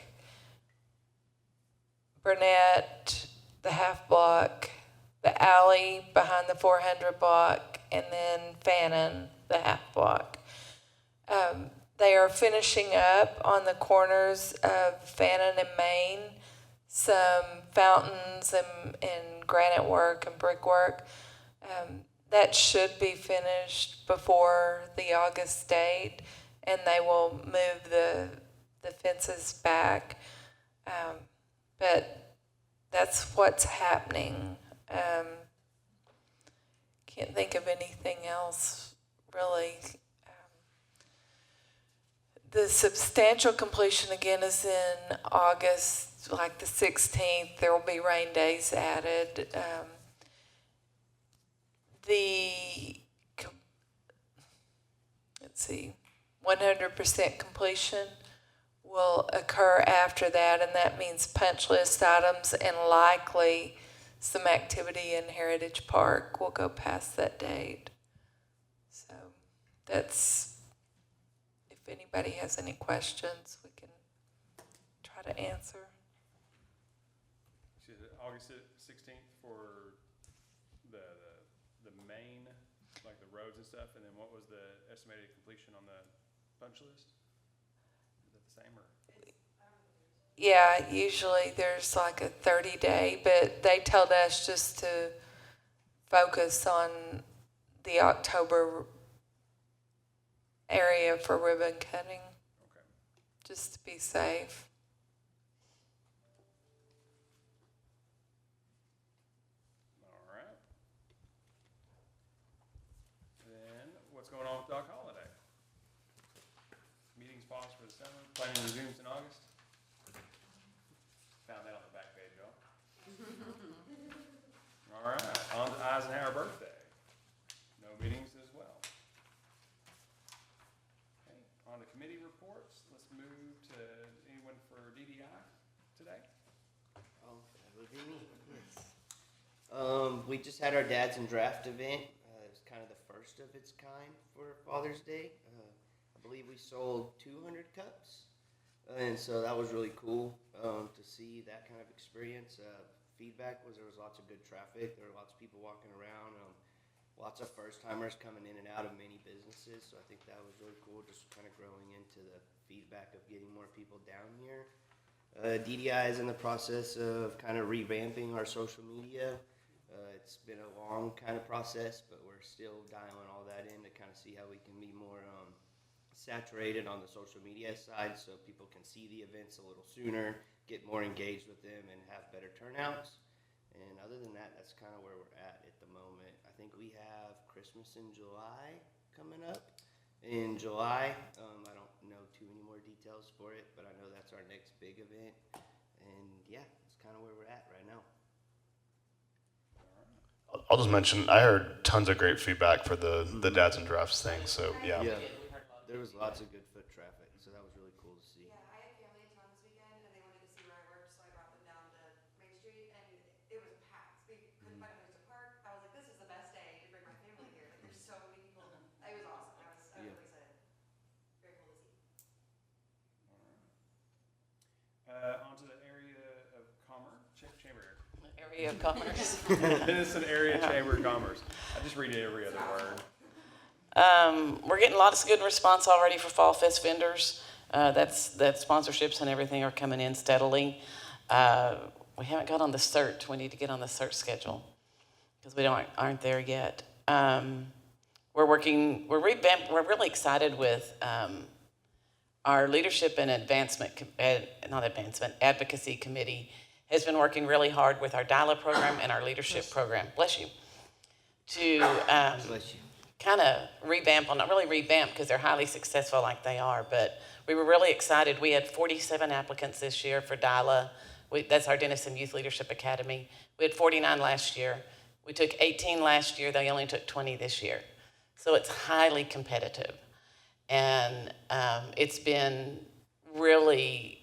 Burnett, the half block, the alley behind the 400 block, and then Fannin, the half block. They are finishing up on the corners of Fannin and Main, some fountains and granite work and brickwork. That should be finished before the August date, and they will move the fences back. But that's what's happening. Can't think of anything else really. The substantial completion again is in August, like the 16th. There will be rain days added. Let's see, 100% completion will occur after that, and that means punch list items and likely some activity in Heritage Park will go past that date. So that's, if anybody has any questions, we can try to answer. Is it August 16th for the main, like the roads and stuff, and then what was the estimated completion on the punch list? Is that the same or? Yeah, usually there's like a 30-day, but they told us just to focus on the October area for ribbon cutting, Okay. just to be safe. All right. Then, what's going on with Doc Holiday? Meetings paused for the summer, planning resumes in August? Found that on the back page, y'all. All right, on to Eisenhower birthday. No meetings as well. Okay, on to committee reports. Let's move to anyone for DDI today. Oh, that would be me. Yes. We just had our Dads and Draft event. It was kind of the first first of its kind for Father's Day. I believe we sold 200 cups, and so that was really cool to see that kind of experience. Feedback was there was lots of good traffic. There were lots of people walking around. Lots of first-timers coming in and out of many businesses, so I think that was really cool, just kind of growing into the feedback of getting more people down here. DDI is in the process of kind of revamping our social media. It's been a long kind of process, but we're still dialing all that in to kind of see how we can be more saturated on the social media side so people can see the events a little sooner, get more engaged with them, and have better turnouts. And other than that, that's kind of where we're at the moment. I think we have Christmas in July coming up. In July, I don't know too many more details for it, but I know that's our next big event. And yeah, that's kind of where we're at right now. I'll just mention, I heard tons of great feedback for the Dads and Drafts thing, so yeah. There was lots of good foot traffic, so that was really cool to see. Yeah, I had family in town this weekend, and they wanted to see where I worked, so I brought them down to Main Street, and it was packed. We couldn't find a place to park. I was like, this is the best day to bring my family here. Like, there's so many people. It was awesome. I was really excited. Very cool to see. Onto the area of commerce, chamber. Area of commerce. Denison Area Chamber of Commerce. I just read every other word. We're getting lots of good response already for Fall Fest vendors. That sponsorships and everything are coming in steadily. We haven't got on the CERT. We need to get on the CERT schedule because we aren't there yet. We're really excited with our leadership and advocacy committee has been working really hard with our DILA program and our leadership program. Bless you. To Bless you. kind of revamp, well, not really revamp because they're highly successful like they are, but we were really excited. We had 47 applicants this year for DILA. That's our Denison Youth Leadership Academy. We had 49 last year. We took 18 last year. They only took 20 this year. So it's highly competitive. And it's been really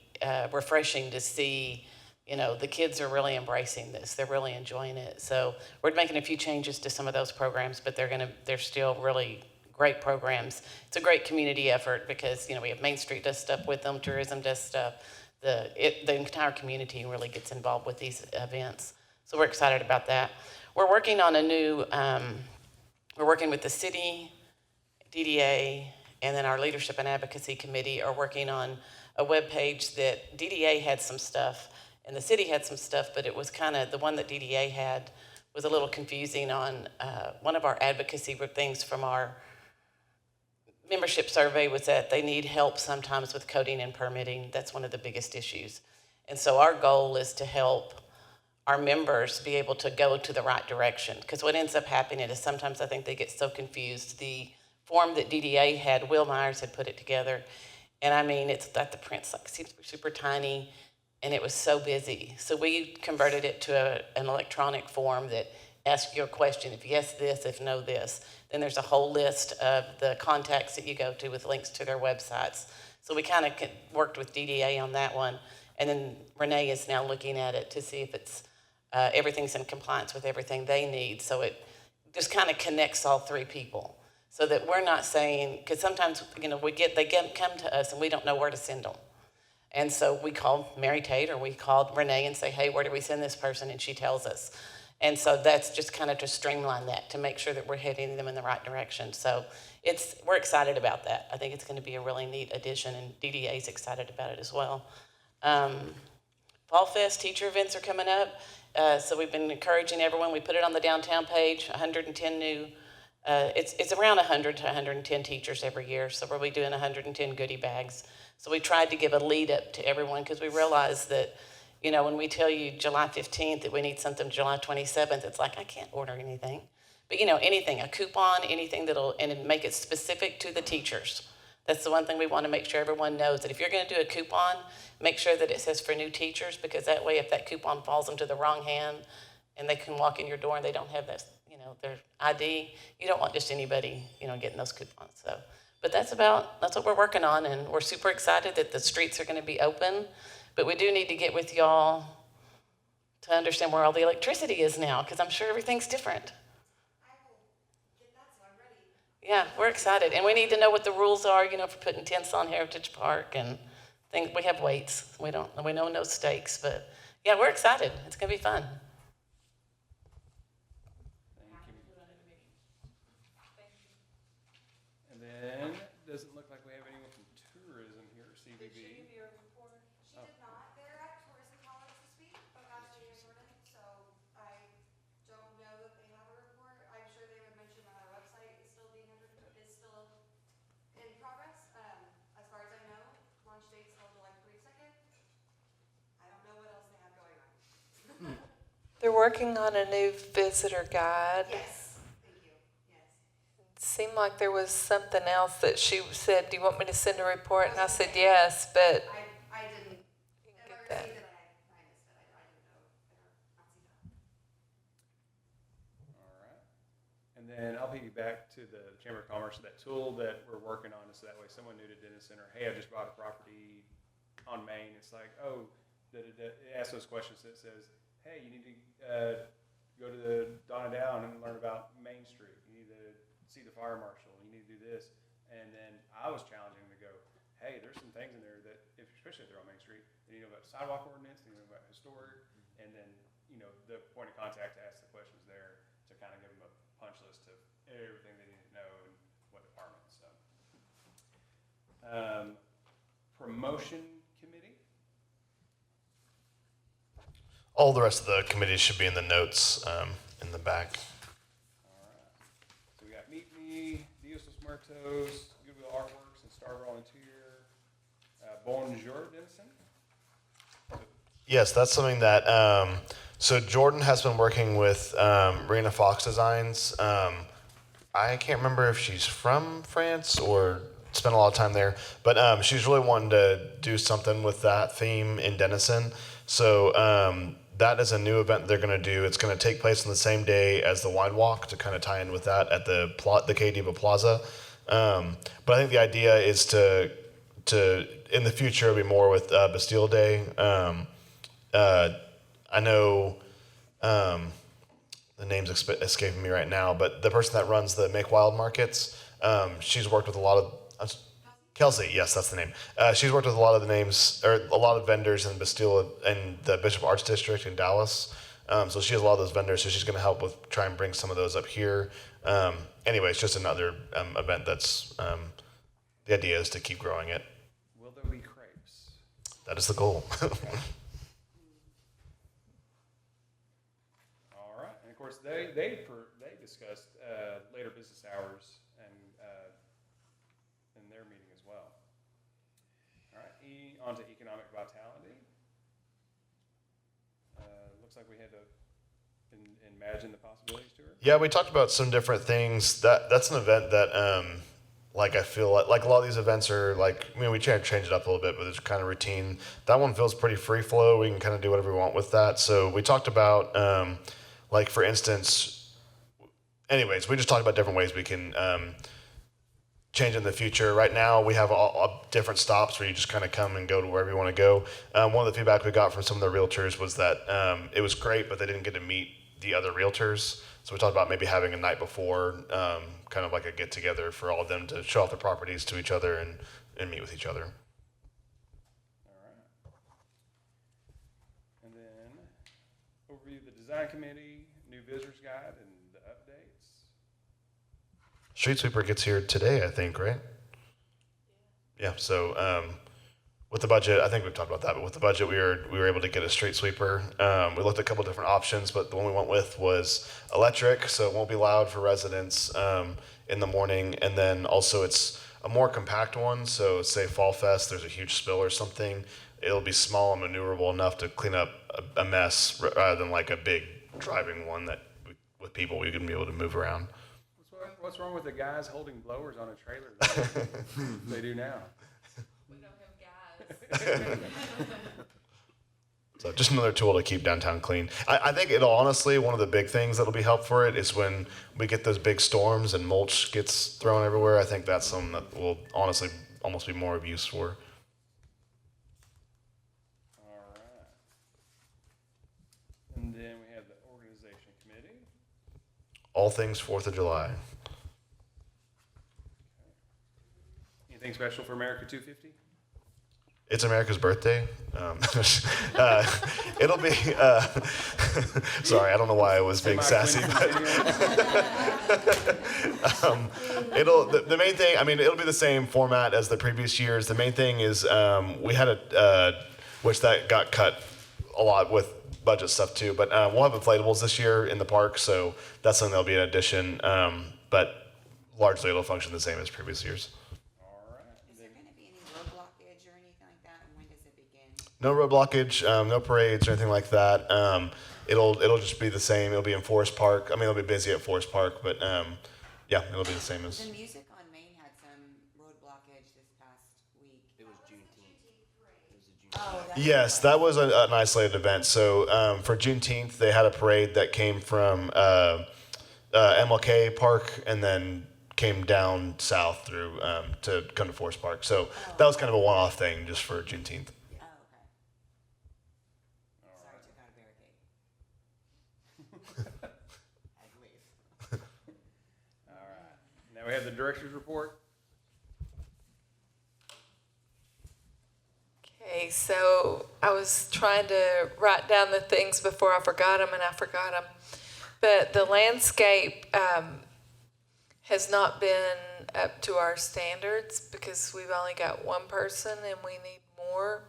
refreshing to see, the kids are really embracing this. They're really enjoying it. So we're making a few changes to some of those programs, but they're still really great programs. It's a great community effort because, we have Main Street does stuff with them, tourism does stuff. The entire community really gets involved with these events. So we're excited about that. We're working on a new, we're working with the city, DDA, and then our leadership and advocacy committee are working on a webpage that DDA had some stuff and the city had some stuff, but it was kind of, the one that DDA had was a little confusing on one of our advocacy things from our membership survey was that they need help sometimes with coding and permitting. That's one of the biggest issues. And so our goal is to help our members be able to go to the right direction. Because what ends up happening is sometimes I think they get so confused. The form that DDA had, Will Myers had put it together, and I mean, it's that the print's like super tiny, and it was so busy. So we converted it to an electronic form that asks you a question. If yes, this, if no, this. Then there's a whole list of the contacts that you go to with links to their websites. So we kind of worked with DDA on that one. And then Renee is now looking at it to see if it's everything's in compliance with everything they need. So it just kind of connects all three people. So that we're not saying, because sometimes, they come to us and we don't know where to send them. And so we called Mary Tate or we called Renee and say, hey, where do we send this person? And she tells us. And so that's just kind of to streamline that, to make sure that we're heading them in the right direction. So we're excited about that. I think it's going to be a really neat addition, and DDA is excited about it as well. Fall Fest teacher events are coming up. So we've been encouraging everyone. We put it on the downtown page, 110 new, it's around 100 to 110 teachers every year. So we'll be doing 110 goodie bags. So we tried to give a lead up to everyone because we realized that, when we tell you July 15th that we need something July 27th, it's like, I can't order anything. But, anything, a coupon, anything and make it specific to the teachers. That's the one thing we want to make sure everyone knows, that if you're going to do a coupon, make sure that it says for new teachers, because that way if that coupon falls into the wrong hand and they can walk in your door and they don't have this, their ID, you don't want just anybody, getting those coupons. So, but that's what we're working on, and we're super excited that the streets are going to be open. But we do need to get with y'all to understand where all the electricity is now, because I'm sure everything's different. I will get that, so I'm ready. Yeah, we're excited, and we need to know what the rules are, for putting tents on Heritage Park and things. We have weights. We know no stakes, but yeah, we're excited. It's gonna be fun. And then, doesn't look like we have anyone from tourism here, CVB. She did not. They're at tourism college this week, but that's in Jordan, so I don't know that they have a report. I'm sure they would mention that our website is still in progress. As far as I know, launch date's still July 22nd. I don't know what else they have going on. They're working on a new visitor guide. Yes, thank you, yes. Seemed like there was something else that she said, do you want me to send a report? And I said, yes, but I didn't, you if can I get that. received it, I missed it. I didn't know, not see that. All right. And then I'll piggyback to the Chamber of Commerce, that tool that we're working on is that way someone new to Denison or, hey, I just bought a property on Main. It's like, oh, it asks those questions that says, hey, you need to go to the Donna Down and learn about Main Street. You need to see the fire marshal. You need to do this. And then I was challenging them to go, hey, there's some things in there that, especially if they're on Main Street, you need to know about sidewalk ordinance, you need to know about historic, and then, the point of contact to ask the questions there to kind of give them a punch list of everything they need to know and what departments. So, promotion committee. All the rest of the committees should be in the notes in the back. All right. So we got Meet Me, Dios Los Muertos, Goodwill Artworks, and Star Volunteer. Bonjour, Denison. Yes, that's something that, so Jordan has been working with Rena Fox Designs. I can't remember if she's from France or spent a lot of time there, but she's really wanting to do something with that theme in Denison. So that is a new event they're going to do. It's going to take place on the same day as the wine walk to kind of tie in with that at the K-Diva Plaza. But I think the idea is to in the future it'll be more with Bastille Day. I know the name's escaping me right now, but the person that runs the Make Wild markets, she's worked with a lot of Kelsey. Yes, that's the name. She's worked with a lot of the names or a lot of vendors in Bastille and the Bishop Arts District in Dallas. So she has a lot of those vendors. So she's going to help with try and bring some of those up here. Anyway, it's just another event that's the idea is to keep growing it. Will there be crepes? That is the goal. All right, and of course they discussed later business hours and in their meeting as well. All right, on to economic vitality. Looks like we had to imagine the possibilities to her. Yeah, we talked about some different things. That's an event that, like I feel like a lot of these events are like, we try to change it up a little bit, but it's kind of routine. That one feels pretty free flow. We can kind of do whatever we want with that. So we talked about, like for instance, anyways, we just talked about different ways we can change in the future. Right now, we have all different stops where you just kind of come and go to wherever you want to go. One of the feedback we got from some of the realtors was that it was great, but they didn't get to meet the other realtors. So we talked about maybe having a night before, kind of like a get together for all of them to show off their properties to each other and meet with each other. All right. And then overview of the design committee, new visitors guide, and the updates. Street Sweeper gets here today, I think, right? Yeah. So with the budget, I think we've talked about that, but with the budget, we were able to get a street sweeper. We looked at a couple different options, but the one we went with was electric, so it won't be loud for residents in the morning. And then also it's a more compact one, so say Fall Fest, there's a huge spill or something, it'll be small and maneuverable enough to clean up a mess rather than like a big driving one that with people we can be able to move around. What's wrong with the guys holding blowers on a trailer that they do now? We don't have gas. So just another tool to keep downtown clean. I think it'll honestly, one of the big things that'll be helpful for it is when we get those big storms and mulch gets thrown everywhere. I think that's something that will honestly almost be more of use for. All right. And then we have the organization committee. All things 4th of July. special for America 250? It's America's birthday. It'll be. Sorry, I don't know why I was being sassy, but the main thing. I mean, it'll be the same format as the previous years. The main thing is we had which that got cut a lot with budget stuff too. But we'll have inflatables this year in the park, so that's something that'll be an addition. But largely, it'll function the same as previous years. Is there gonna be any road blockage or anything like that, and when does it begin? No road blockage, no parades or anything like that. It'll just be the same. It'll be in Forest Park. I mean, it'll be busy at Forest Park, but yeah, it'll be the same as. The Music on Main had some road blockage this past week. It was Juneteenth. It was the Juneteenth. Oh, that's Yes, that was an isolated event. So for Juneteenth, they had a parade that came from MLK Park and then came down south through to come to Forest Park. So that was kind of a one-off thing just for Juneteenth. Oh, okay. Sorry, took out a barricade. Had to leave. All right. Now we have the director's report. Okay, so I was trying to write down the things before I forgot them, and I forgot them. But the landscape has not been up to our standards because we've only got one person and we need more.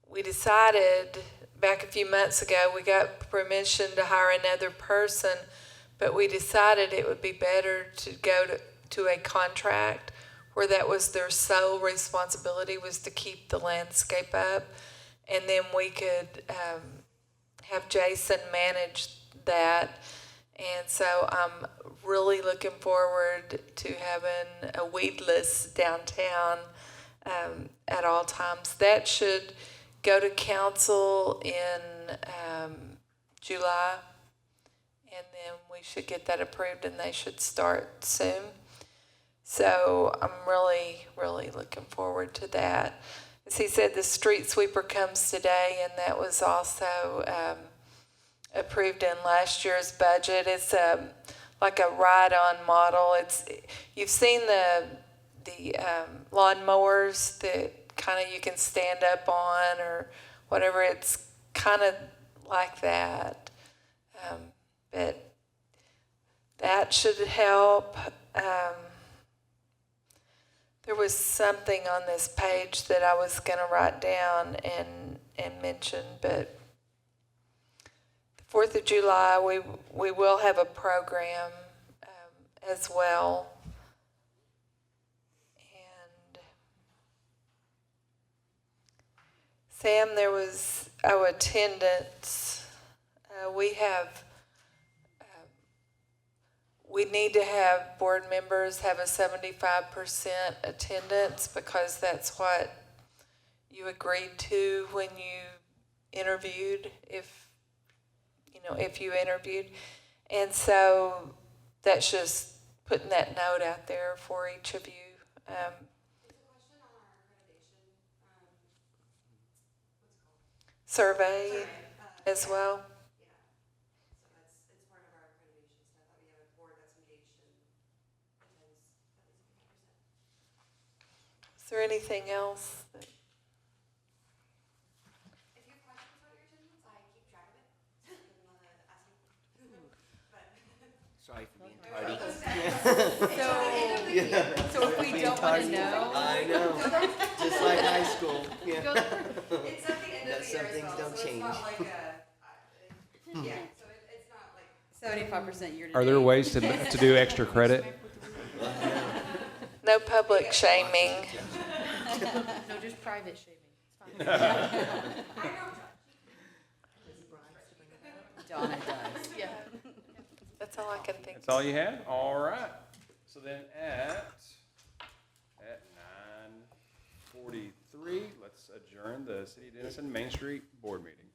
We decided back a few months ago, we got permission to hire another person, but we decided it would be better to go to a contract where that was their sole responsibility, was to keep the landscape up, and then we could have Jason manage that. And so I'm really looking forward to having a weedless downtown at all times. That should go to council in July, and then we should get that approved, and they should start soon. So I'm really, really looking forward to that. As he said, the street sweeper comes today, and that was also approved in last year's budget. It's like a ride-on model. You've seen the lawn mowers that kind of you can stand up on or whatever. It's kind of like that, but that should help. There was something on this page that I was going to write down and mention, but 4th of July, we will have a program as well. And Sam, there was attendance. We need to have board members have a 75% attendance because that's what you agreed to when you interviewed, if you interviewed. And so that's just putting that note out there for each of you. It's a question on our accreditation, what's it called? Survey as well. Yeah, so it's part of our accreditation stuff, that we have a board that's engaged and attends at least 50%. Is there anything else? If you have questions about your attendance, I keep track of it, so you can ask me. Sorry for being tardy. So if we don't want to know, I know. Just like high school. Yeah. It's at the end of That the year some as things well, don't so change. it's not like yeah, so it's not like. 75% year to date. Are there ways to do extra credit? No public shaming. no, just private shaming. It's fine. Donna does. Yeah. That's all I can think That's all you had? All right. So then at 9:43, let's adjourn the City of Denison Main Street Board meeting.